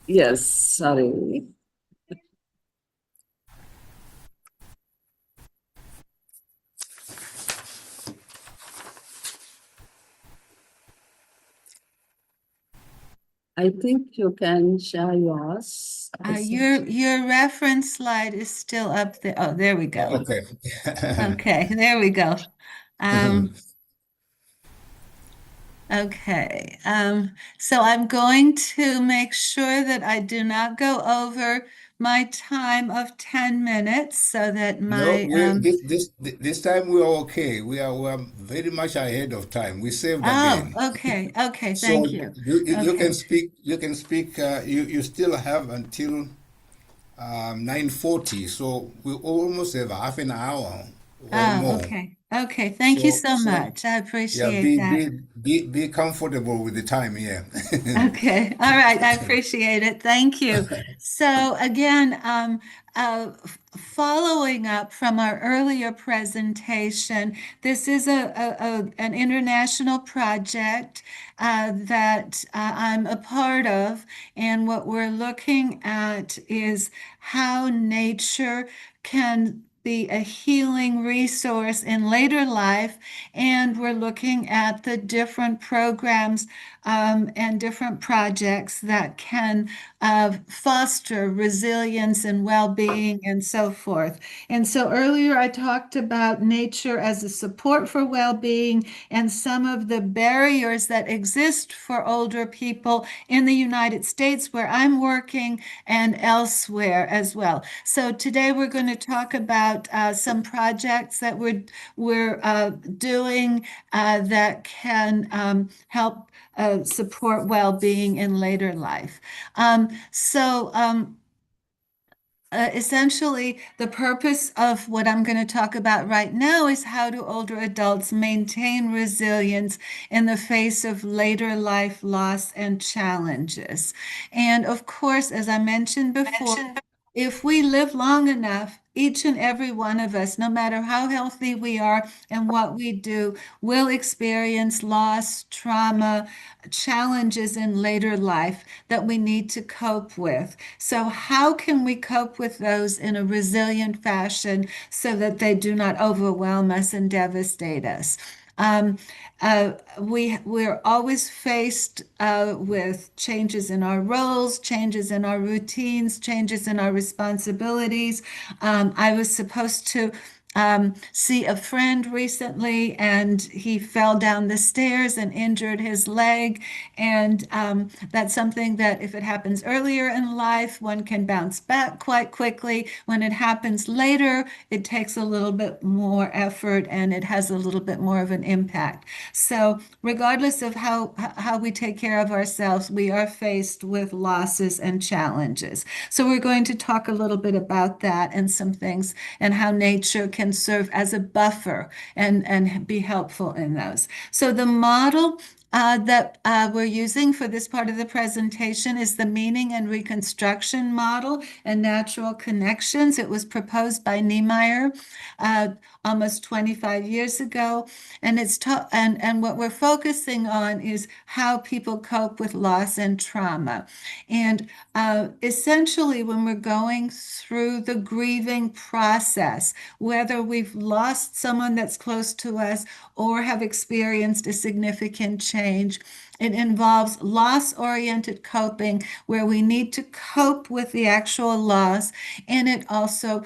Yes, sorry. I think you can share yours. Your reference slide is still up there. Oh, there we go. Okay. Okay, there we go. Okay, so I'm going to make sure that I do not go over my time of 10 minutes so that my this time we are okay. We are very much ahead of time. We saved again. Okay, So thank you. you can Okay. speak. You still have until 9:40. So we almost have half an hour or more. Okay, thank you so much. I Yeah, appreciate that. be comfortable with the time. Yeah. Okay, all right, I appreciate it. Thank you. So again, following up from our earlier presentation, this is an international project that I'm a part of, and what we're looking at is how nature can be a healing resource in later life, and we're looking at the different programs and different projects that can foster resilience and well-being and so forth. And so earlier I talked about nature as a support for well-being and some of the barriers that exist for older people in the United States where I'm working and elsewhere as well. So today we're going to talk about some projects that we're doing that can help support well-being in later life. Essentially, the purpose of what I'm going to talk about right now is how do older adults maintain resilience in the face of later life loss and challenges. And of course, as I mentioned before, if we live long enough, each and every one of us, no matter how healthy we are and what we do, will experience loss, trauma, challenges in later life that we need to cope with. So how can we cope with those in a resilient fashion so that they do not overwhelm us and devastate us? We're always faced with changes in our roles, changes in our routines, changes in our responsibilities. I was supposed to see a friend recently, and he fell down the stairs and injured his leg. And that's something that if it happens earlier in life, one can bounce back quite quickly. When it happens later, it takes a little bit more effort and it has a little bit more of an impact. So regardless of how we take care of ourselves, we are faced with losses and challenges. So we're going to talk a little bit about that and some things and how nature can serve as a buffer and be helpful in those. So the model that we're using for this part of the presentation is the Meaning and Reconstruction Model and Natural Connections. It was proposed by Niemeyer almost 25 years ago, and and what we're focusing on is how people cope with loss and trauma. And essentially, when we're going through the grieving process, whether we've lost someone that's close to us or have experienced a significant change, it involves loss-oriented coping, where we need to cope with the actual loss, and it also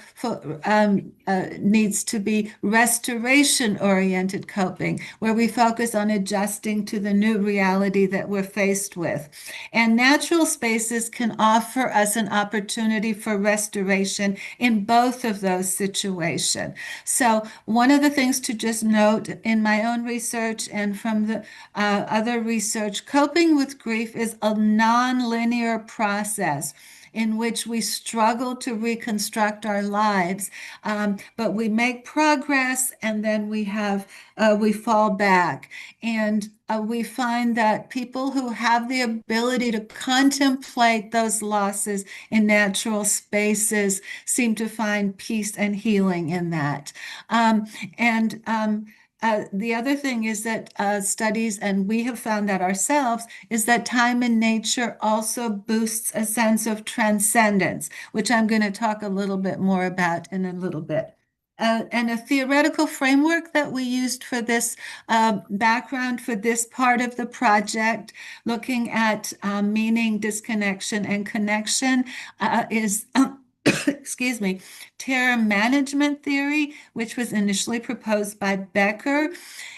needs to be restoration-oriented coping, where we focus on adjusting to the new reality that we're faced with. And natural spaces can offer us an opportunity for restoration in both of those situations. So one of the things to just note in my own research and from the other research, coping with grief is a non-linear process in which we struggle to reconstruct our lives, but we make progress, and then we fall back. And we find that people who have the ability to contemplate those losses in natural spaces seem to find peace and healing in that. The other thing is that studies, and we have found that ourselves, is that time in nature also boosts a sense of transcendence, which I'm going to talk a little bit more about in a little bit. And a theoretical framework that we used for this background for this part of the project, looking at meaning, disconnection, and connection, is excuse me, terror management theory, which was initially proposed by Becker.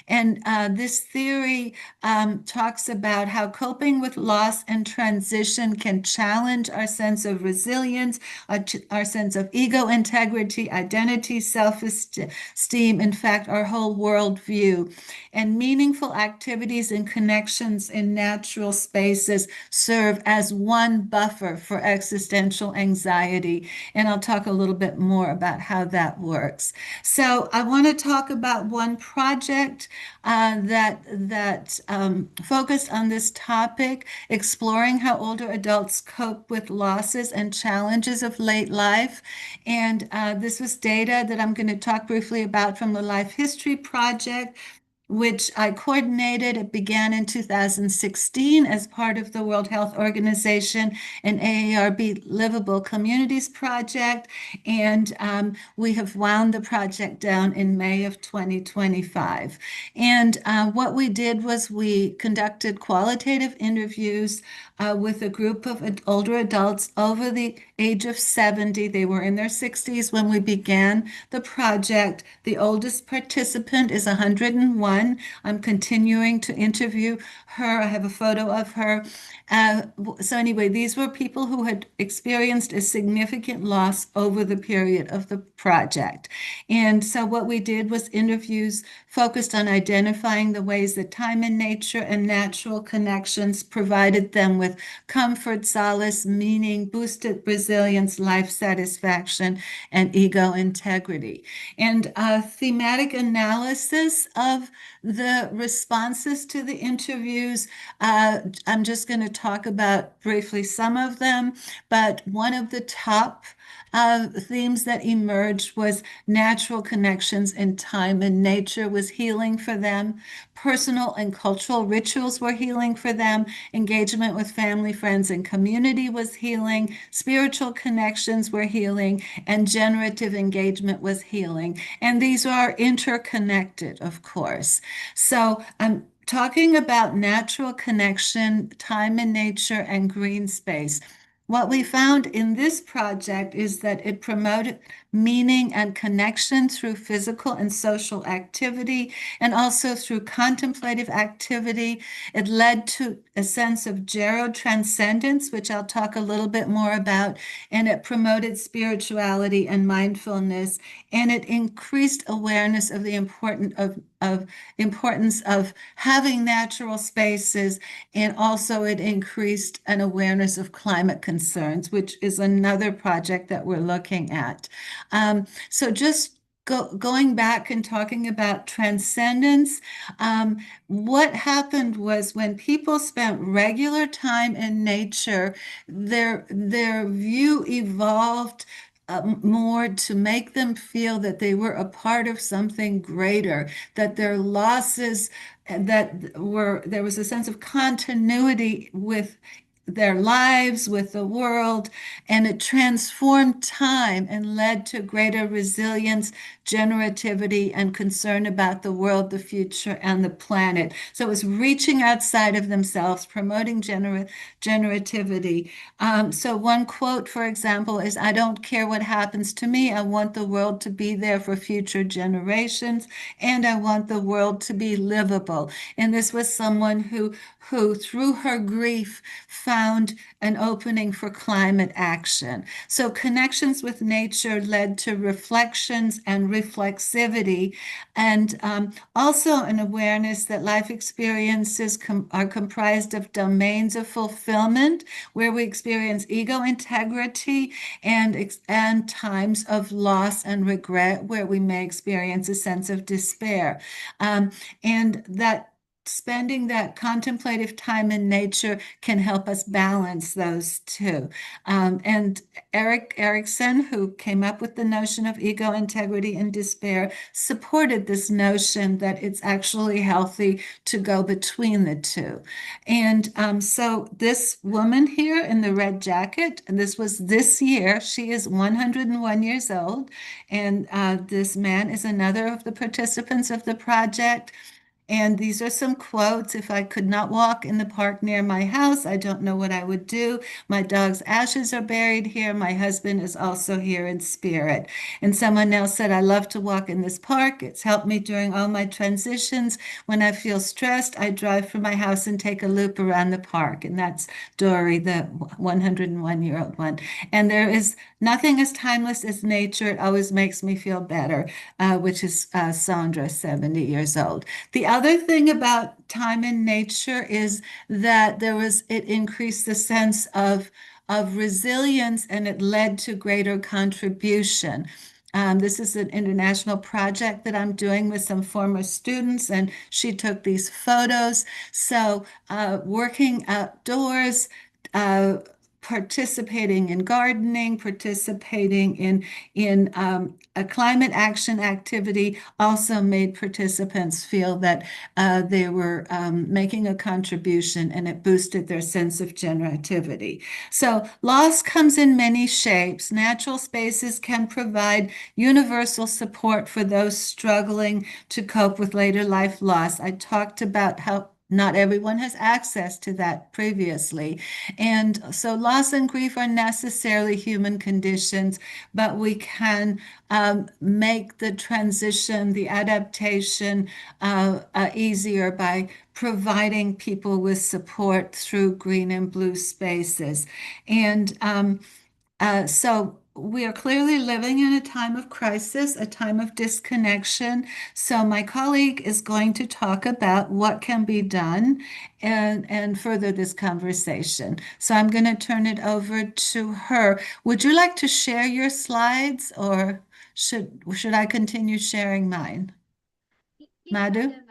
And this theory talks about how coping with loss and transition can challenge our sense of resilience, our sense of ego integrity, identity, self-esteem, in fact, our whole worldview. And meaningful activities and connections in natural spaces serve as one buffer for existential anxiety. And I'll talk a little bit more about how that works. So I want to talk about one project that focused on this topic, exploring how older adults cope with losses and challenges of late life. And this was data that I'm going to talk briefly about from the Life History Project, which I coordinated. It began in 2016 as part of the World Health Organization and AARB Livable Communities Project, and we have wound the project down in May of 2025. And what we did was we conducted qualitative interviews with a group of older adults over the age of 70. They were in their 60s when we began the project. The oldest participant is 101. I'm continuing to interview her. I have a photo of her. So anyway, these were people who had experienced a significant loss over the period of the project. And so what we did was interviews focused on identifying the ways that time in nature and natural connections provided them with comfort, solace, meaning, boosted resilience, life satisfaction, and ego integrity. And thematic analysis of the responses to the interviews, I'm just going to talk about briefly some of them, but one of the top themes that emerged was natural connections in time and nature was healing for them. Personal and cultural rituals were healing for them. Engagement with family, friends, and community was healing. Spiritual connections were healing, and generative engagement was healing. And these are interconnected, of course. So I'm talking about natural connection, time in nature, and green space. What we found in this project is that it promoted meaning and connection through physical and social activity, and also through contemplative activity. It led to a sense of gerotranscendence, which I'll talk a little bit more about, and it promoted spirituality and mindfulness, and it increased awareness of the importance of having natural spaces, and also it increased an awareness of climate concerns, which is another project that we're looking at. So just going back and talking about transcendence, what happened was when people spent regular time in nature, their view evolved more to make them feel that they were a part of something greater, that their losses, there was a sense of continuity with their lives, with the world, and it transformed time and led to greater resilience, generativity, and concern about the world, the future, and the planet. So it was reaching outside of themselves, promoting generativity. So one quote, for example, is, "I don't care what happens to me. I want the world to be there for future generations, and I want the world to be livable." And this was someone who through her grief, found an opening for climate action. So connections with nature led to reflections and reflexivity, and also an awareness that life experiences are comprised of domains of fulfillment, where we experience ego integrity, and times of loss and regret, where we may experience a sense of despair. And that spending that contemplative time in nature can help us balance those two. And Erik Erikson, who came up with the notion of ego integrity and despair, supported this notion that it's actually healthy to go between the two. And so this woman here in the red jacket, and this was this year, she is 101 years old, and this man is another of the participants of the project. And these are some quotes. "If I could not walk in the park near my house, I don't know what I would do. My dog's ashes are buried here. My husband is also here in spirit." And someone else said, "I love to walk in this park. It's helped me during all my transitions. When I feel stressed, I drive from my house and take a loop around the park." And that's Dory, the 101-year-old one. And there is nothing as timeless as nature. It always makes me feel better, which is Sandra, 70 years old. The other thing about time in nature is that it increased the sense of resilience, and it led to greater contribution. This is an international project that I'm doing with some former students, and she took these photos. So working outdoors, participating in gardening, participating in a climate action activity also made participants feel that they were making a contribution, and it boosted their sense of generativity. So loss comes in many shapes. Natural spaces can provide universal support for those struggling to cope with later life loss. I talked about how not everyone has access to that previously. And so loss and grief are necessarily human conditions, but we can make the transition, the adaptation easier by providing people with support through green and blue spaces. And so we are clearly living in a time of crisis, a time of disconnection. So my colleague is going to talk about what can be done and further this conversation. So I'm going to turn it over to her. Would you like to share your slides, or should I continue sharing mine? Please, Madhu? madam,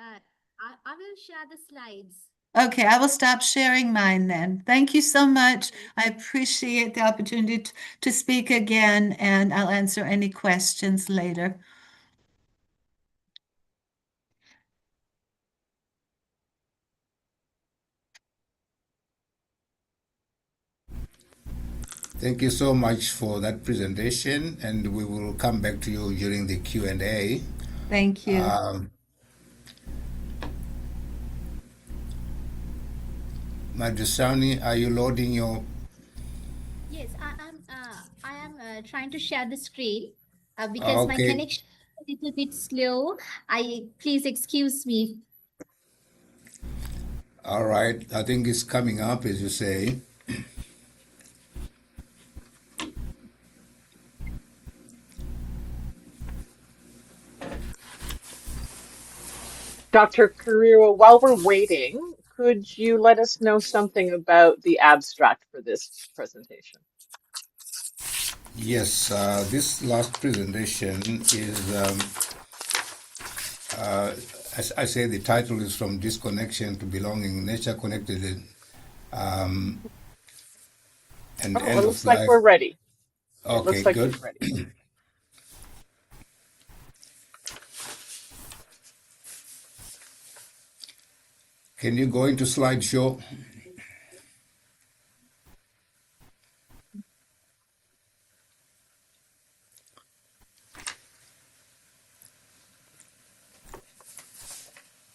I will share the slides. Okay, I will stop sharing mine then. Thank you so much. I appreciate the opportunity to speak again, and I'll answer any questions later. Thank you so much for that presentation, and we will come back to you during the Q&A. Thank you. Madhusani, are you loading your... Yes, I am trying to share the screen because my connection is a little bit slow. Please excuse me. All right, I think it's coming up, as you say. Dr. Carrero, while we're waiting, could you let us know something about the abstract for this presentation? Yes, this last presentation is, as I say, the title is From Disconnection to Belonging, Nature Connected, and Oh, End it of looks like Life. we're ready. It Okay, looks like good. we're ready. Can you go into slideshow?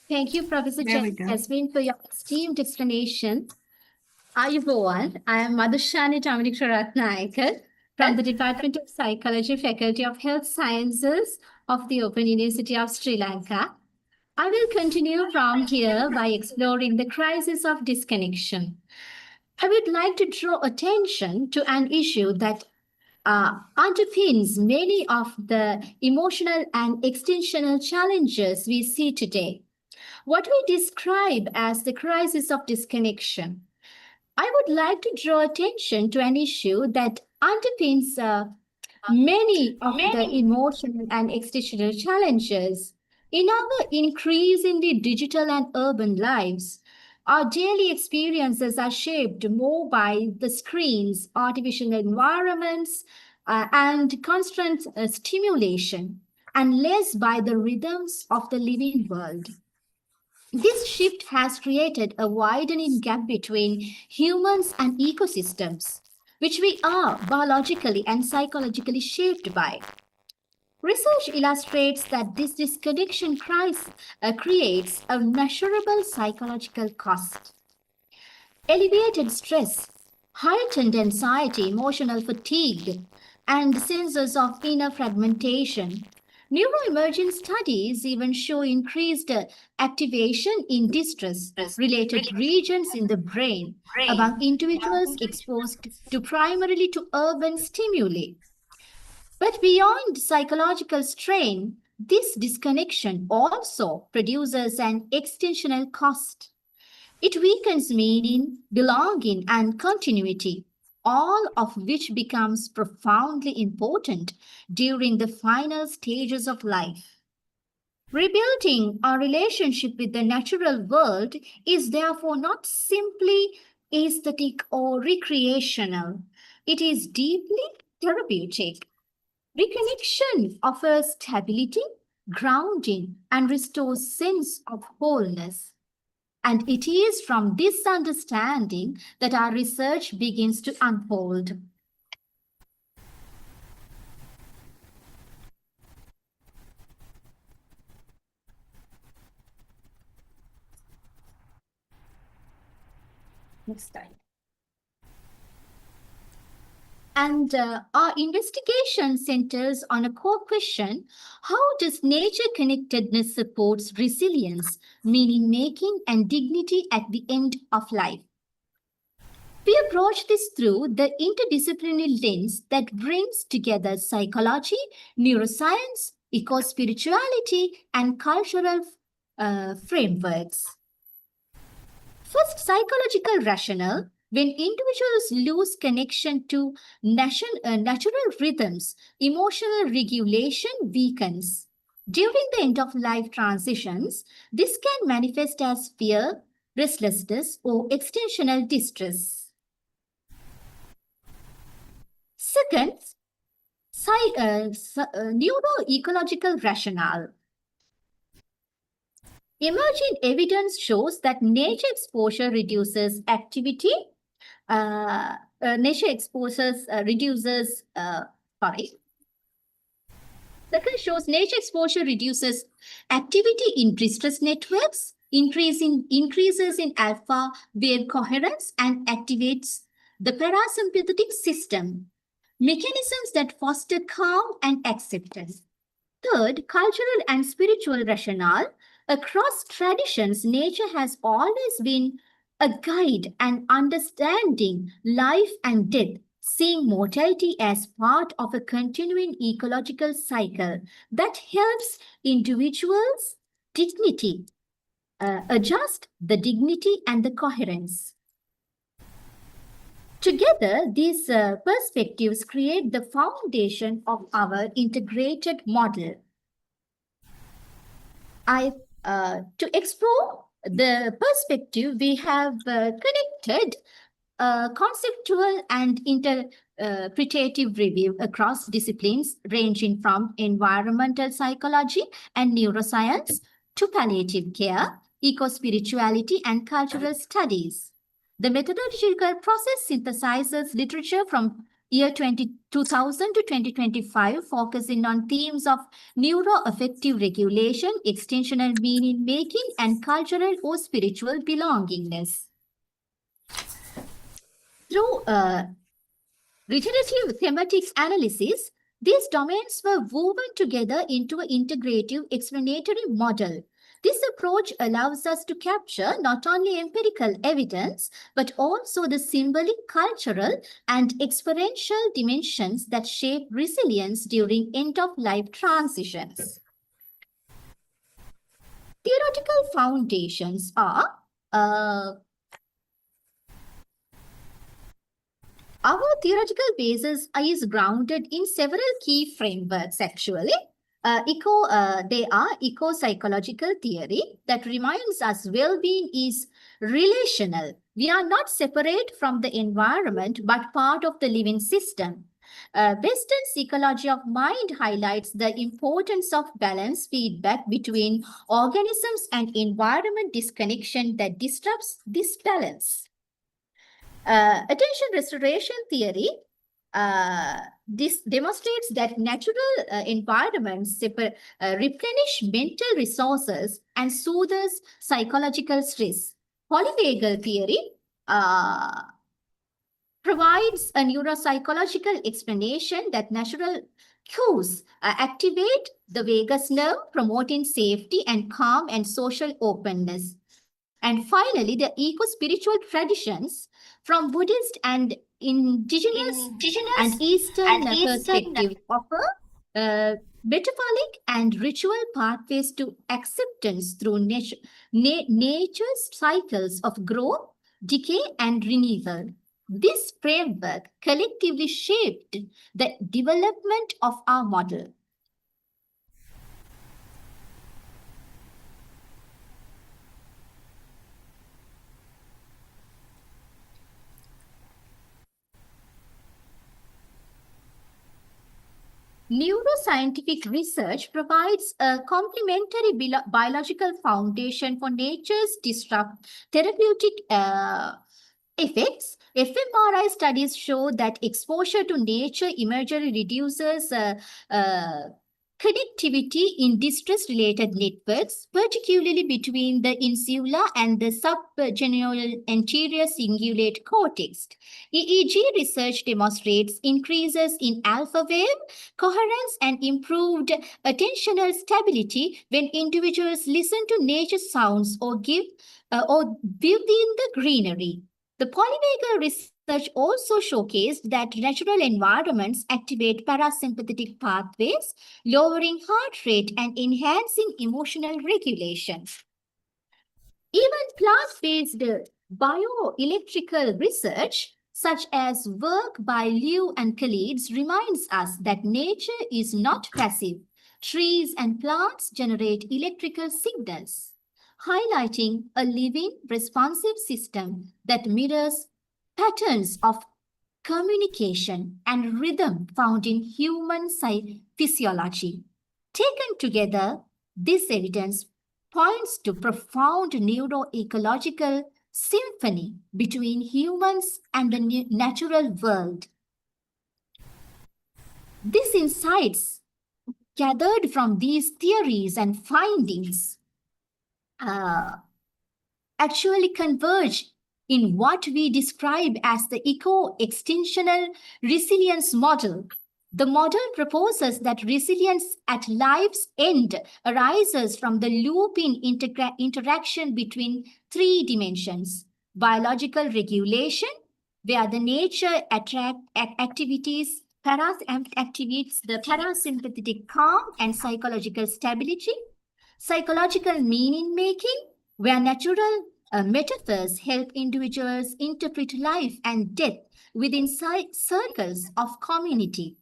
Thank you, Professor There we go. Jasmine, for your esteemed explanation. Ayubowan, I am Madhushani Tamaniksharatnaikar from the Department of Psychology, Faculty of Health Sciences of the Open University of Sri Lanka. I will continue from here by exploring the crisis of disconnection. I would like to draw attention to an issue that underpins many of the emotional and extensional challenges we see today. What we describe as the crisis of disconnection. I would like to draw attention to an issue that underpins many of the emotional and existential challenges. In our increasingly digital and urban lives, our daily experiences are shaped more by the screens, artificial environments, and constant stimulation, and less by the rhythms of the living world. This shift has created a widening gap between humans and ecosystems, which we are biologically and psychologically shaped by. Research illustrates that this disconnection creates a measurable psychological cost. Elevated stress, heightened anxiety, emotional fatigue, and senses of inner fragmentation. Neuroemerging studies even show increased activation in distress-related regions in the brain among individuals exposed to primarily to urban stimuli. But beyond psychological strain, this disconnection also produces an extensional cost. It weakens meaning, belonging, and continuity, all of which becomes profoundly important during the final stages of life. Rebuilding our relationship with the natural world is therefore not simply aesthetic or recreational. It is deeply therapeutic. Reconnection offers stability, grounding, and restores sense of wholeness. And it is from this understanding that our research begins to unfold. Next slide. And our investigation centers on a core question: how does nature connectedness supports resilience, meaning making, and dignity at the end of life? We approach this through the interdisciplinary lens that brings together psychology, neuroscience, eco-spirituality, and cultural frameworks. First, psychological rationale. When individuals lose connection to natural rhythms, emotional regulation weakens. During the end-of-life transitions, this can manifest as fear, restlessness, or extensional distress. Second, neuroecological rationale. Emerging evidence shows that nature exposure reduces activity. Second shows nature exposure reduces activity in distress networks, increases in alpha wave coherence, and activates the parasympathetic system, mechanisms that foster calm and acceptance. Third, cultural and spiritual rationale. Across traditions, nature has always been a guide and understanding life and death, seeing mortality as part of a continuing ecological cycle that helps individuals' dignity, adjust the dignity and the coherence. Together, these perspectives create the foundation of our integrated model. To explore the perspective, we have connected conceptual and interpretative review across disciplines ranging from environmental psychology and neuroscience to palliative care, eco-spirituality, and cultural studies. The methodological process synthesizes literature from year 2000 to 2025, focusing on themes of neuroaffective regulation, extensional meaning making, and cultural or spiritual belongingness. Through regenerative thematic analysis, these domains were woven together into an integrative explanatory model. This approach allows us to capture not only empirical evidence, but also the symbolic, cultural, and experiential dimensions that shape resilience during end-of-life transitions. Theoretical foundations are our theoretical basis is grounded in several key frameworks, actually. They are eco-psychological theory that reminds us well-being is relational. We are not separate from the environment, but part of the living system. Western psychology of mind highlights the importance of balanced feedback between organisms and environment disconnection that disrupts this balance. Attention restoration theory this demonstrates that natural environments replenish mental resources and soothes psychological stress. Polyvagal theory provides a neuropsychological explanation that natural cues activate the vagus nerve, promoting safety and calm and social openness. And finally, the eco-spiritual traditions from Buddhist and indigenous and Eastern perspective offer metaphoric and ritual pathways to acceptance through nature's cycles of growth, decay, and renewal. This framework collectively shaped the development of our model. Neuroscientific research provides a complementary biological foundation for nature's therapeutic effects. fMRI studies show that exposure to nature imagery reduces connectivity in distress-related networks, particularly between the insula and the subgenual anterior cingulate cortex. EEG research demonstrates increases in alpha wave coherence and improved attentional stability when individuals listen to nature sounds or within the greenery. The polyvagal research also showcased that natural environments activate parasympathetic pathways, lowering heart rate and enhancing emotional regulation. Even plant-based bioelectrical research, such as work by Liu and colleagues, reminds us that nature is not passive. Trees and plants generate electrical signals, highlighting a living, responsive system that mirrors patterns of communication and rhythm found in human physiology. Taken together, this evidence points to profound neuroecological symphony between humans and the natural world. These insights gathered from these theories and findings actually converge in what we describe as the eco-extensional resilience model. The model proposes that resilience at life's end arises from the looping interaction between three dimensions: biological regulation, where the nature activities activates the parasympathetic calm and psychological stability; psychological meaning making, where natural metaphors help individuals interpret life and death within circles of community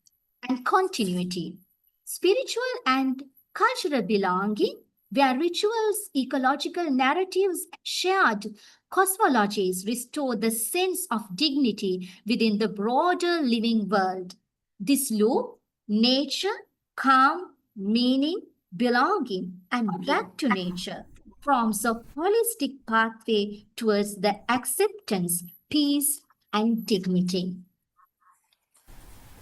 and continuity. Spiritual and cultural belonging, where rituals, ecological narratives, shared cosmologies restore the sense of dignity within the broader living world. This loop, nature, calm, meaning, belonging, and back to nature, forms a holistic pathway towards the acceptance, peace, and dignity.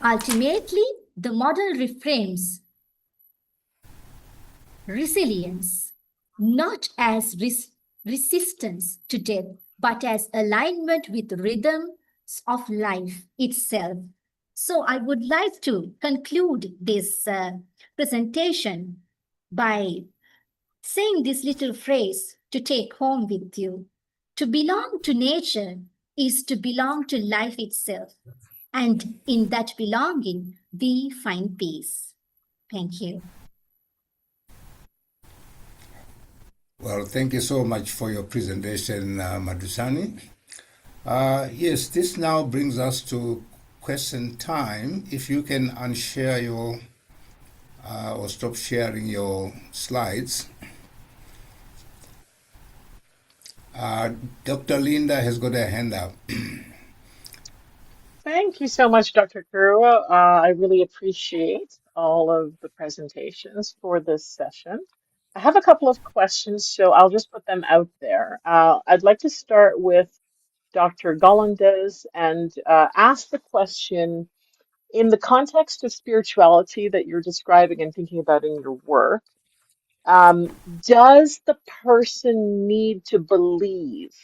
Ultimately, the model reframes resilience not as resistance to death, but as alignment with rhythms of life itself. So I would like to conclude this presentation by saying this little phrase to take home with you. To belong to nature is to belong to life itself. And in that belonging, we find peace. Thank you. Well, thank you so much for your presentation, Madhusani. Yes, this now brings us to question time. If you can unshare your or stop sharing your slides. Dr. Linda has got her hand up. Thank you so much, Dr. Kurua. I really appreciate all of the presentations for this session. I have a couple of questions, so I'll just put them out there. I'd like to start with Dr. Gollandes and ask the question, in the context of spirituality that you're describing and thinking about in your work, does the person need to believe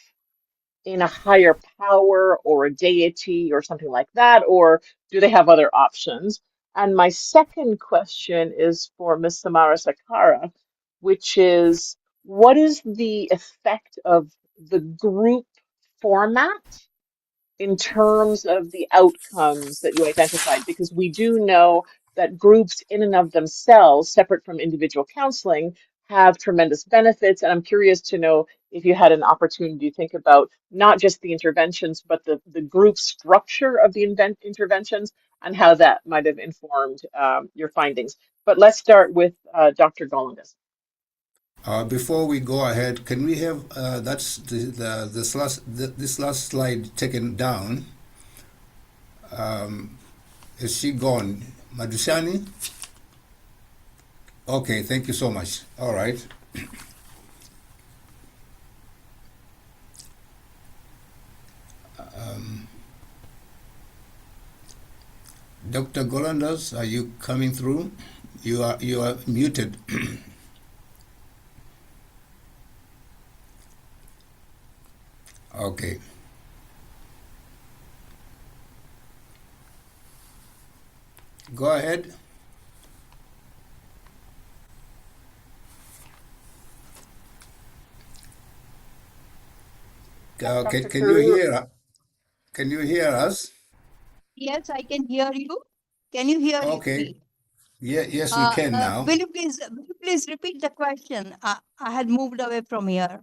in a higher power or a deity or something like that, or do they have other options? And my second question is for Ms. Samara Sakara, which is, what is the effect of the group format in terms of the outcomes that you identified? Because we do know that groups in and of themselves, separate from individual counseling, have tremendous benefits. And I'm curious to know if you had an opportunity to think about not just the interventions, but the group structure of the interventions and how that might have informed your findings. But let's start with Dr. Gollandes. Before we go ahead, can we have this last slide taken down? Is she gone? Madhusani? Okay, thank you so much. All right. Dr. Gollandes, are you coming through? You are muted. Okay. Go ahead. Can you hear us? Yes, I can hear you. Can you hear Okay. me? Yeah, yes, we can now. Will you please repeat the question? I had moved away from here.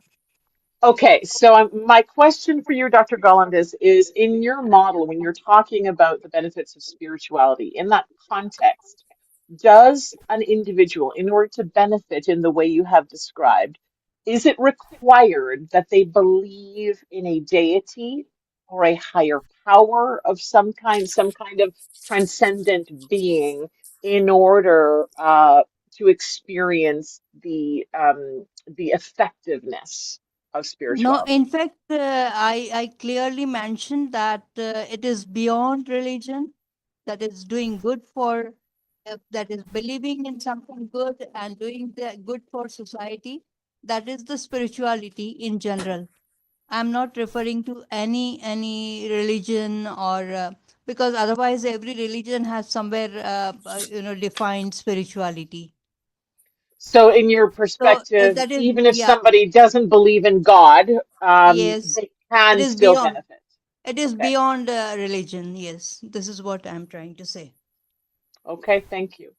Okay, so my question for you, Dr. Gollandes, is in your model, when you're talking about the benefits of spirituality, in that context, does an individual, in order to benefit in the way you have described, is it required that they believe in a deity or a higher power of some kind of transcendent being in order to experience the effectiveness of No, spirituality? in fact, I clearly mentioned that it is beyond religion, that is doing good for, that is believing in something good and doing the good for society. That is the spirituality in general. I'm not referring to any religion or because otherwise every religion has somewhere defined spirituality. So, in your So perspective, that is, even if yeah, somebody doesn't believe in God, yes, they it can is still beyond. benefit. It is Okay. beyond religion. Yes, this is what I'm trying to say. Okay, thank you.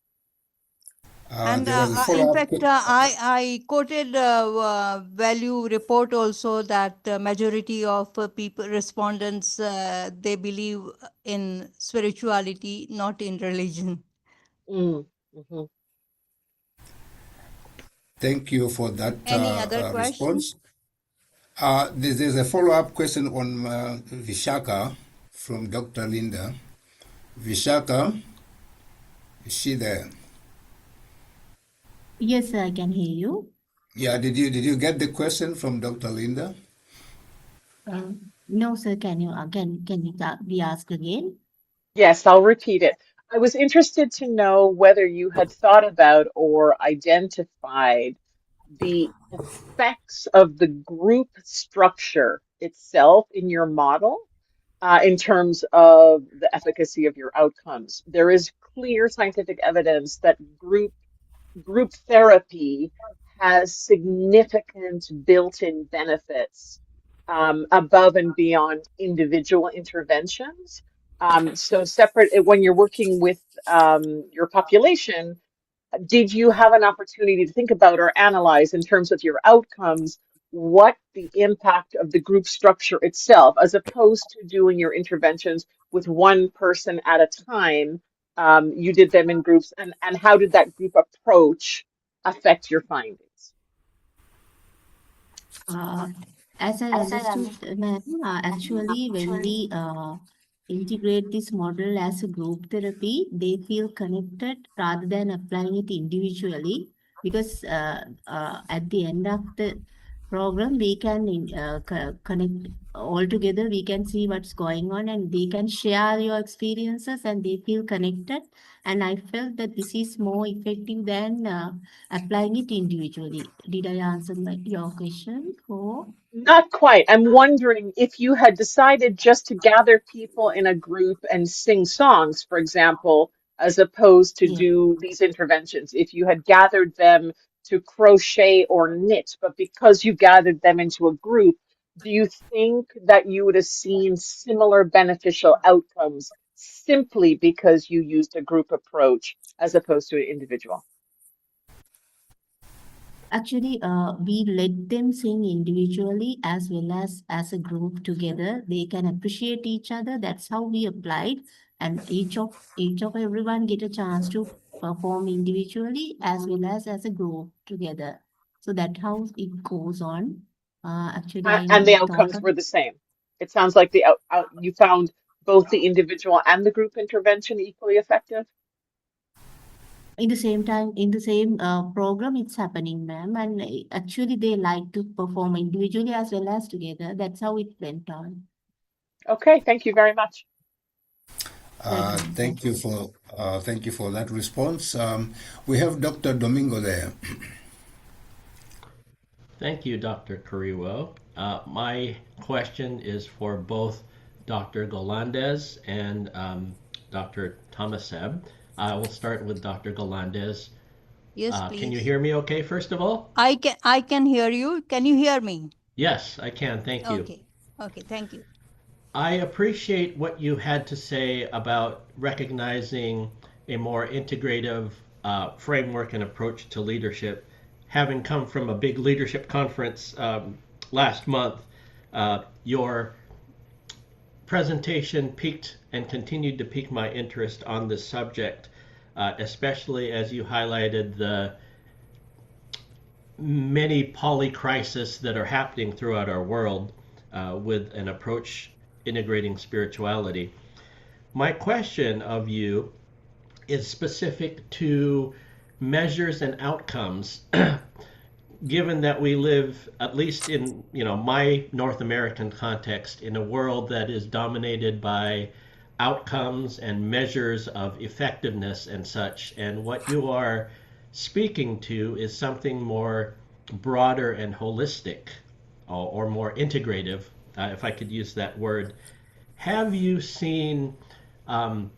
And There was a in follow-up. fact, I quoted value report also that the majority of people, respondents, they believe in spirituality, not in religion. Mm, mhm. Thank you for that Any other question? response. There's a follow-up question on Vishaka from Dr. Linda. Vishaka, is she there? Yes, sir, I can hear you. Yeah, did you get the question from Dr. Linda? No, sir, can you be asked again? Yes, I'll repeat it. I was interested to know whether you had thought about or identified the effects of the group structure itself in your model, in terms of the efficacy of your outcomes. There is clear scientific evidence that group therapy has significant built-in benefits, above and beyond individual interventions. So separate, when you're working with your population, did you have an opportunity to think about or analyze in terms of your outcomes what the impact of the group structure itself, as opposed to doing your interventions with one person at a time? You did them in groups, and how did that group approach affect your findings? As I understood, ma'am, actually, when we integrate this model as a group therapy, they feel connected rather than applying it individually. Because at the end of the program, we can connect all together. We can see what's going on, and they can share your experiences, and they feel connected. And I felt that this is more effective than applying it individually. Did I answer your question? Not quite. I'm wondering if you had decided just to gather people in a group and sing songs, for example, as opposed to Yeah. do these interventions, if you had gathered them to crochet or knit, but because you gathered them into a group, do you think that you would have seen similar beneficial outcomes simply because you used a group approach as opposed to an individual? Actually, we let them sing individually as well as a group together. They can appreciate each other. That's how we applied, and each of everyone get a chance to perform individually as well as a group together. So that's how it goes on. Actually, I And the thought outcomes of were the same. It sounds like you found both the individual and the group intervention equally effective. in the same time in the same program it's happening, ma'am, and actually they like to perform individually as well as together. That's how it went on. Okay, thank you very much. Thank you for that response. We have Dr. Domingo there. Thank you, Dr. Kariwo. My question is for both Dr. Golandez and Dr. Tomaseb. I will start with Dr. Golandez. Yes, please. Can you hear me okay, first of all? I can hear you. Can you hear me? Yes, I can. Thank you. Okay, thank you. I appreciate what you had to say about recognizing a more integrative framework and approach to leadership. Having come from a big leadership conference last month, your presentation piqued and continued to pique my interest on this subject, especially as you highlighted the many polycrises that are happening throughout our world with an approach integrating spirituality. My question of you is specific to measures and outcomes. Given that we live, at least in my North American context, in a world that is dominated by outcomes and measures of effectiveness and such, and what you are speaking to is something more broader and holistic, or more integrative, if I could use that word. Have you seen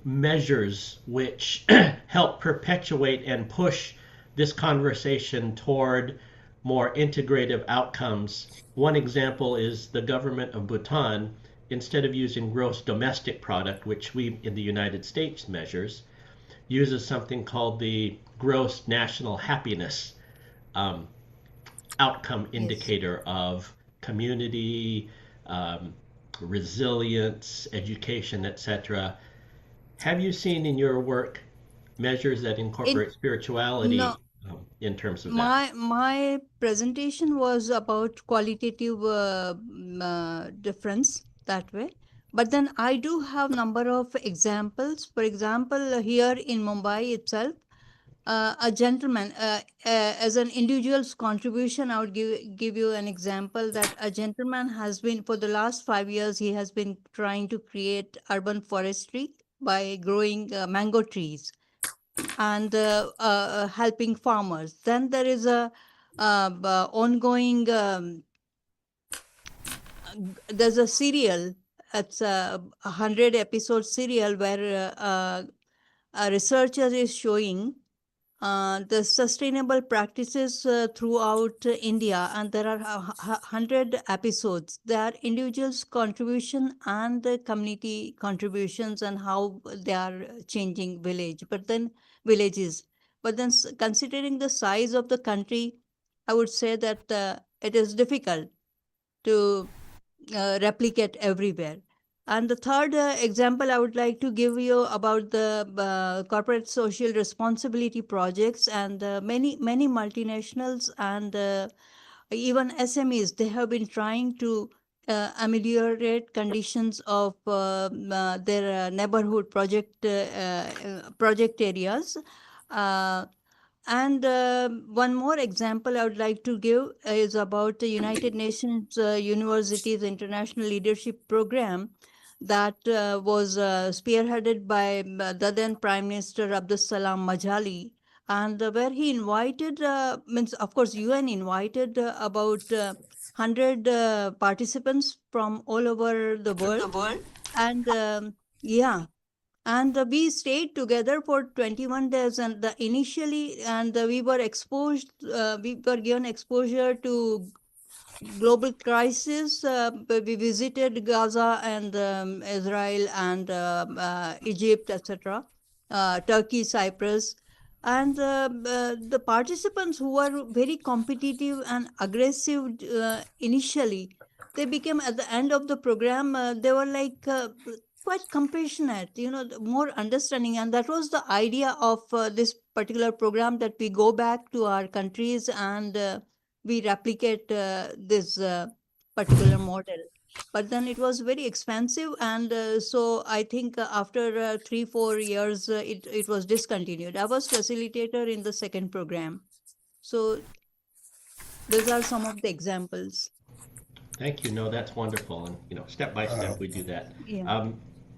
measures which help perpetuate and push this conversation toward more integrative outcomes? One example is the government of Bhutan, instead of using gross domestic product, which we in the United States measures, uses something called the gross national happiness outcome indicator of community, resilience, education, etc. Have you seen in your work measures that incorporate No, spirituality in terms of that? my presentation was about qualitative difference that way. But then I do have number of examples. For example, here in Mumbai itself, a gentleman, as an individual's contribution, I would give you an example that a gentleman has been, for the last 5 years, he has been trying to create urban forestry by growing mango trees and helping farmers. Then there is a ongoing, there's a serial, it's a 100-episode serial where a researcher is showing the sustainable practices throughout India, and there are 100 episodes. There are individuals' contribution and the community contributions and how they are changing villages. But then, considering the size of the country, I would say that it is difficult to replicate everywhere. And the third example I would like to give you about the corporate social responsibility projects, and many multinationals and even SMEs, they have been trying to ameliorate conditions of their neighborhood project areas. Uh, and one more example I would like to give is about the United Nations Universities International Leadership Program that was spearheaded by the then Prime Minister Abdus Salam Majali, and where he invited, means of course UN invited about 100 participants from all over the world. And yeah, and we stayed together for 21 days, and we were exposed, we were given exposure to global crisis. We visited Gaza and Israel and Egypt, etc., Turkey, Cyprus. And the participants who were very competitive and aggressive initially, they became, at the end of the program, they were like quite compassionate, more understanding. And that was the idea of this particular program, that we go back to our countries and we replicate this particular model. But then it was very expensive, and so I think after 3-4 years, it was discontinued. I was facilitator in the second program. So these are some of the examples. Thank you. No, that's wonderful. And, step by step, we do that. Yeah.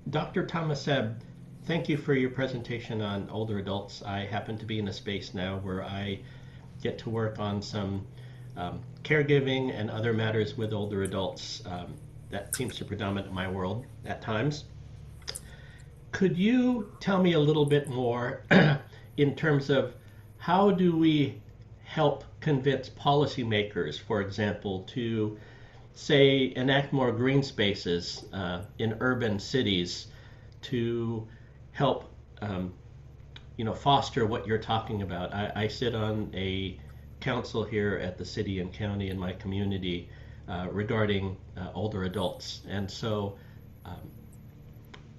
Dr. Tamaseb, thank you for your presentation on older adults. I happen to be in a space now where I get to work on some caregiving and other matters with older adults. That seems to predominate my world at times. Could you tell me a little bit more in terms of how do we help convince policymakers, for example, to say enact more green spaces in urban cities to help foster what you're talking about? I sit on a council here at the city and county in my community regarding older adults, and so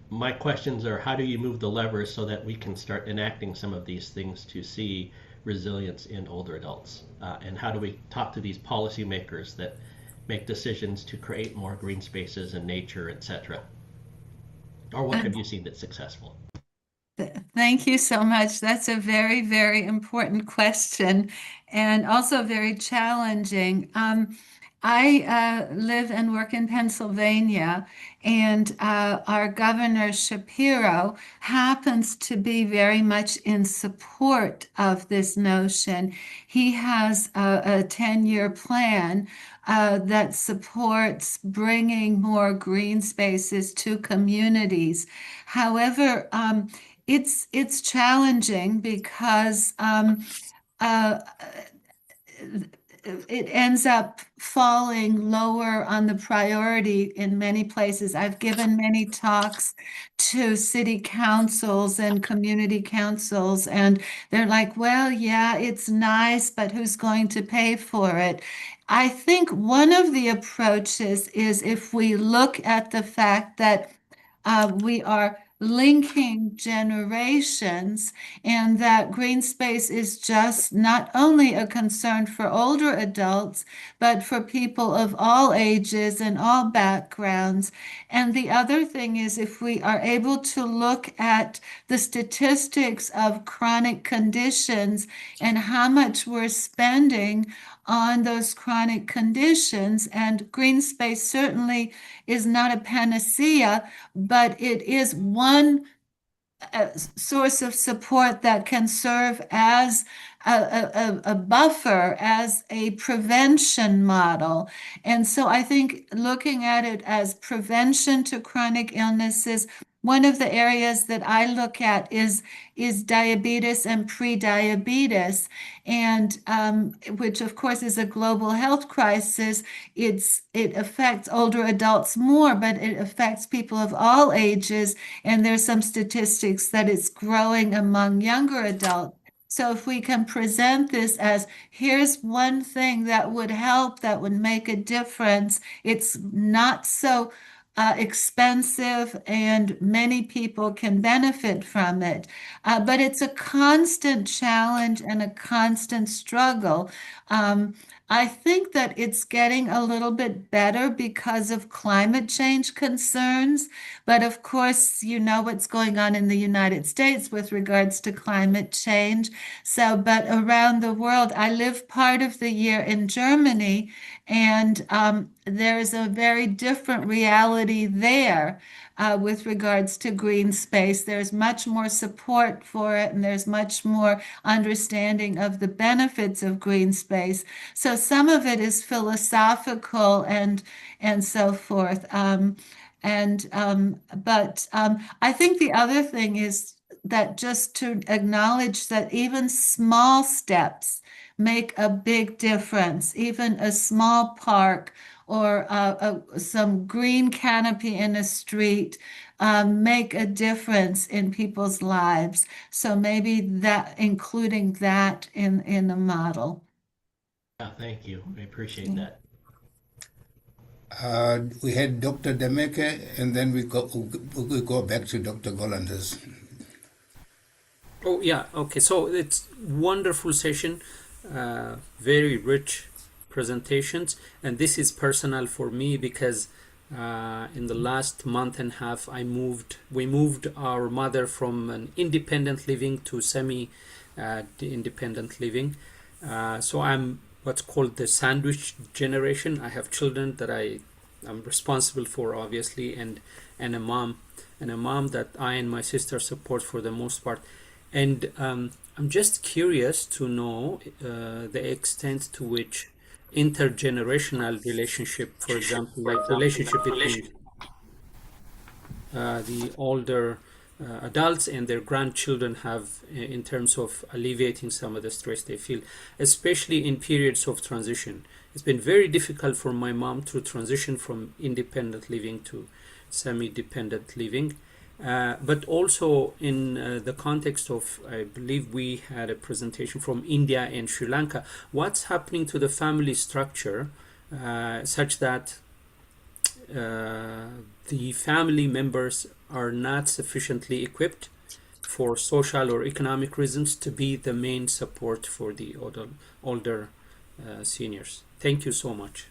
my questions are, how do you move the levers so that we can start enacting some of these things to see resilience in older adults, and how do we talk to these policymakers that make decisions to create more green spaces and nature, etc.? Or what have you seen that's successful? Thank you so much. That's a very, very important question, and also very challenging. I live and work in Pennsylvania, and our Governor Shapiro happens to be very much in support of this notion. He has a 10-year plan that supports bringing more green spaces to communities. However, it's challenging because it ends up falling lower on the priority in many places. I've given many talks to city councils and community councils, and they're like, well, yeah, it's nice, but who's going to pay for it? I think one of the approaches is if we look at the fact that we are linking generations, and that green space is just not only a concern for older adults, but for people of all ages and all backgrounds. And the other thing is, if we are able to look at the statistics of chronic conditions and how much we're spending on those chronic conditions, and green space certainly is not a panacea, but it is one source of support that can serve as a buffer, as a prevention model. And so I think looking at it as prevention to chronic illnesses, one of the areas that I look at is diabetes and pre-diabetes, and which of course is a global health crisis. It affects older adults more, but it affects people of all ages, and there's some statistics that it's growing among younger adults. So if we can present this as, here's one thing that would help, that would make a difference, it's not so expensive, and many people can benefit from it. But it's a constant challenge and a constant struggle. I think that it's getting a little bit better because of climate change concerns. But of course, you know what's going on in the United States with regards to climate change. So, but around the world, I live part of the year in Germany, and there's a very different reality there with regards to green space. There's much more support for it, and there's much more understanding of the benefits of green space. So some of it is philosophical and so forth. But I think the other thing is that just to acknowledge that even small steps make a big difference. Even a small park or some green canopy in a street make a difference in people's lives. So maybe that, including that in the model. Yeah, thank you. I appreciate that. We had Dr. Demeke, and then we go back to Dr. Golanders. Oh yeah, okay. So it's wonderful session, very rich presentations, and this is personal for me because in the last month and a half, we moved our mother from an independent living to semi-independent living. So I'm what's called the sandwich generation. I have children that I'm responsible for, obviously, and a mom that I and my sister support for the most part. And I'm just curious to know the extent to which intergenerational relationship, for example, like relationship between the older adults and their grandchildren have in terms of alleviating some of the stress they feel, especially in periods of transition. It's been very difficult for my mom to transition from independent living to semi-dependent living. But also in the context of, I believe we had a presentation from India and Sri Lanka, what's happening to the family structure such that the family members are not sufficiently equipped for social or economic reasons to be the main support for the older seniors. Thank you so much.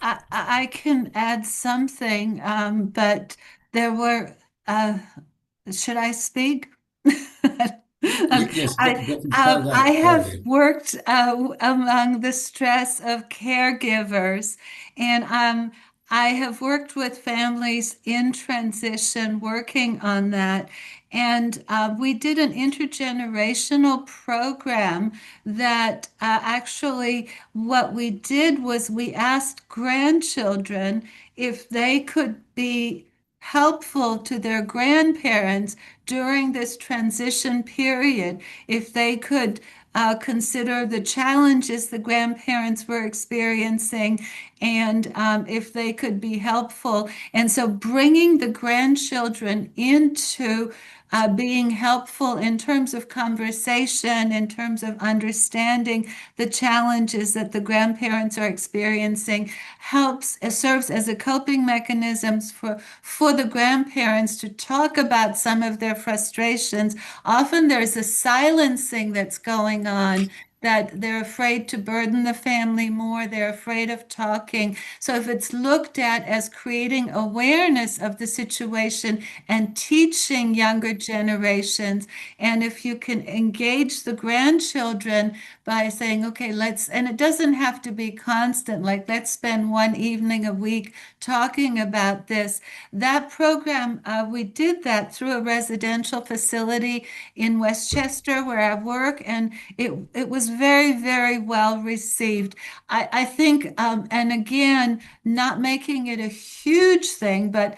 I can add something, but there were, should I speak? Yes, I have worked among the stress of caregivers, and I have worked with families in transition, working on that. And we did an intergenerational program that actually what we did was we asked grandchildren if they could be helpful to their grandparents during this transition period, if they could consider the challenges the grandparents were experiencing, and if they could be helpful. And so bringing the grandchildren into being helpful in terms of conversation, in terms of understanding the challenges that the grandparents are experiencing, serves as a coping mechanism for the grandparents to talk about some of their frustrations. Often there's a silencing that's going on, that they're afraid to burden the family more, they're afraid of talking. So if it's looked at as creating awareness of the situation and teaching younger generations, and if you can engage the grandchildren by saying, okay, and it doesn't have to be constant, like let's spend one evening a week talking about this. That program, we did that through a residential facility in Westchester where I work, and it was very, very well received. I think, and again, not making it a huge thing, but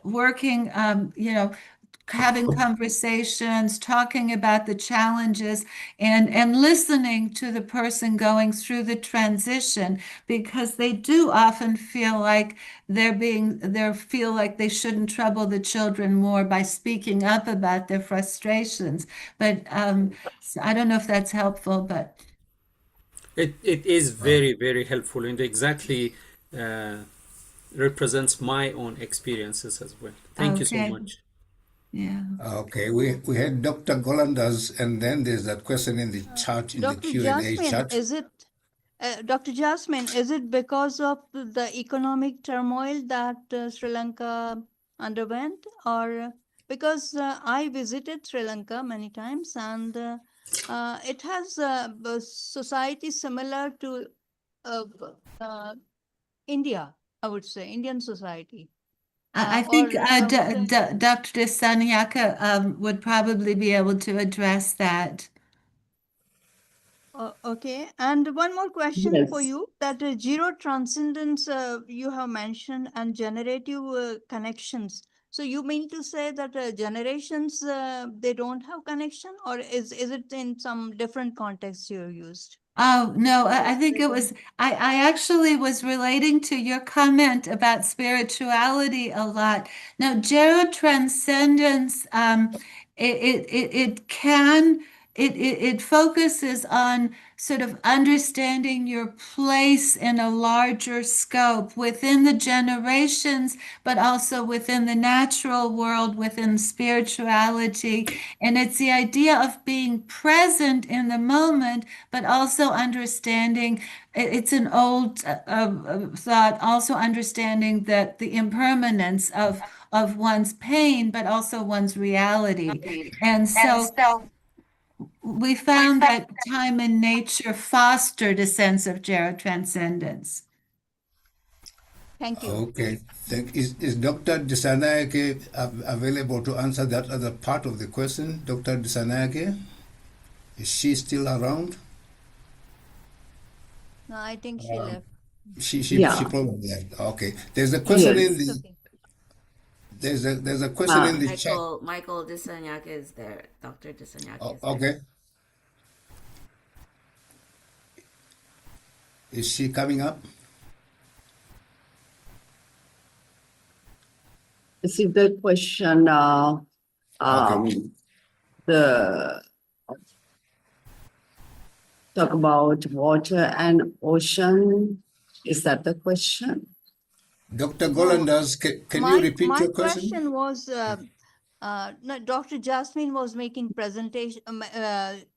working, having conversations, talking about the challenges, and listening to the person going through the transition, because they do often feel like feel like they shouldn't trouble the children more by speaking up about their frustrations. But so I don't know if that's helpful, but It is very, very helpful, and exactly represents my own experiences as well. Thank you so okay. much. Yeah. Okay, we had Dr. Golandas, and then there's that question in the chat, in the Dr. Q&A Jasmine, chat. Dr. Jasmine, is it because of the economic turmoil that Sri Lanka underwent, or because I visited Sri Lanka many times, and it has a society similar to India, I would say, Indian society. I think Dr. Desanyaka would probably be able to address that. Okay, and one more question for Yes. you, that zero transcendence you have mentioned, and generative connections. So you mean to say that generations, they don't have connection, or is it in some different context you used? Oh, no, I think it was, I actually was relating to your comment about spirituality a lot. Now, Gero transcendence, it focuses on sort of understanding your place in a larger scope within the generations, but also within the natural world, within spirituality. And it's the idea of being present in the moment, but also understanding, it's an old thought, also understanding that the impermanence of one's pain, but also one's reality. And so we found that time and nature fostered a sense of gerotranscendence. Thank you. Okay, is Dr. Disanayake available to answer that other part of the question? Dr. Disanayake, is she still around? No, I think she left. She probably left. Okay, there's a question in the there's a question in the chat. Michael Disanyaka is there. Dr. Disanyaka is there. Okay. Is she coming up? This is the question, talk about water and ocean. Is that the question? Dr. Golandas, can you repeat your question? My question was, no, Dr. Jasmine was making presentation.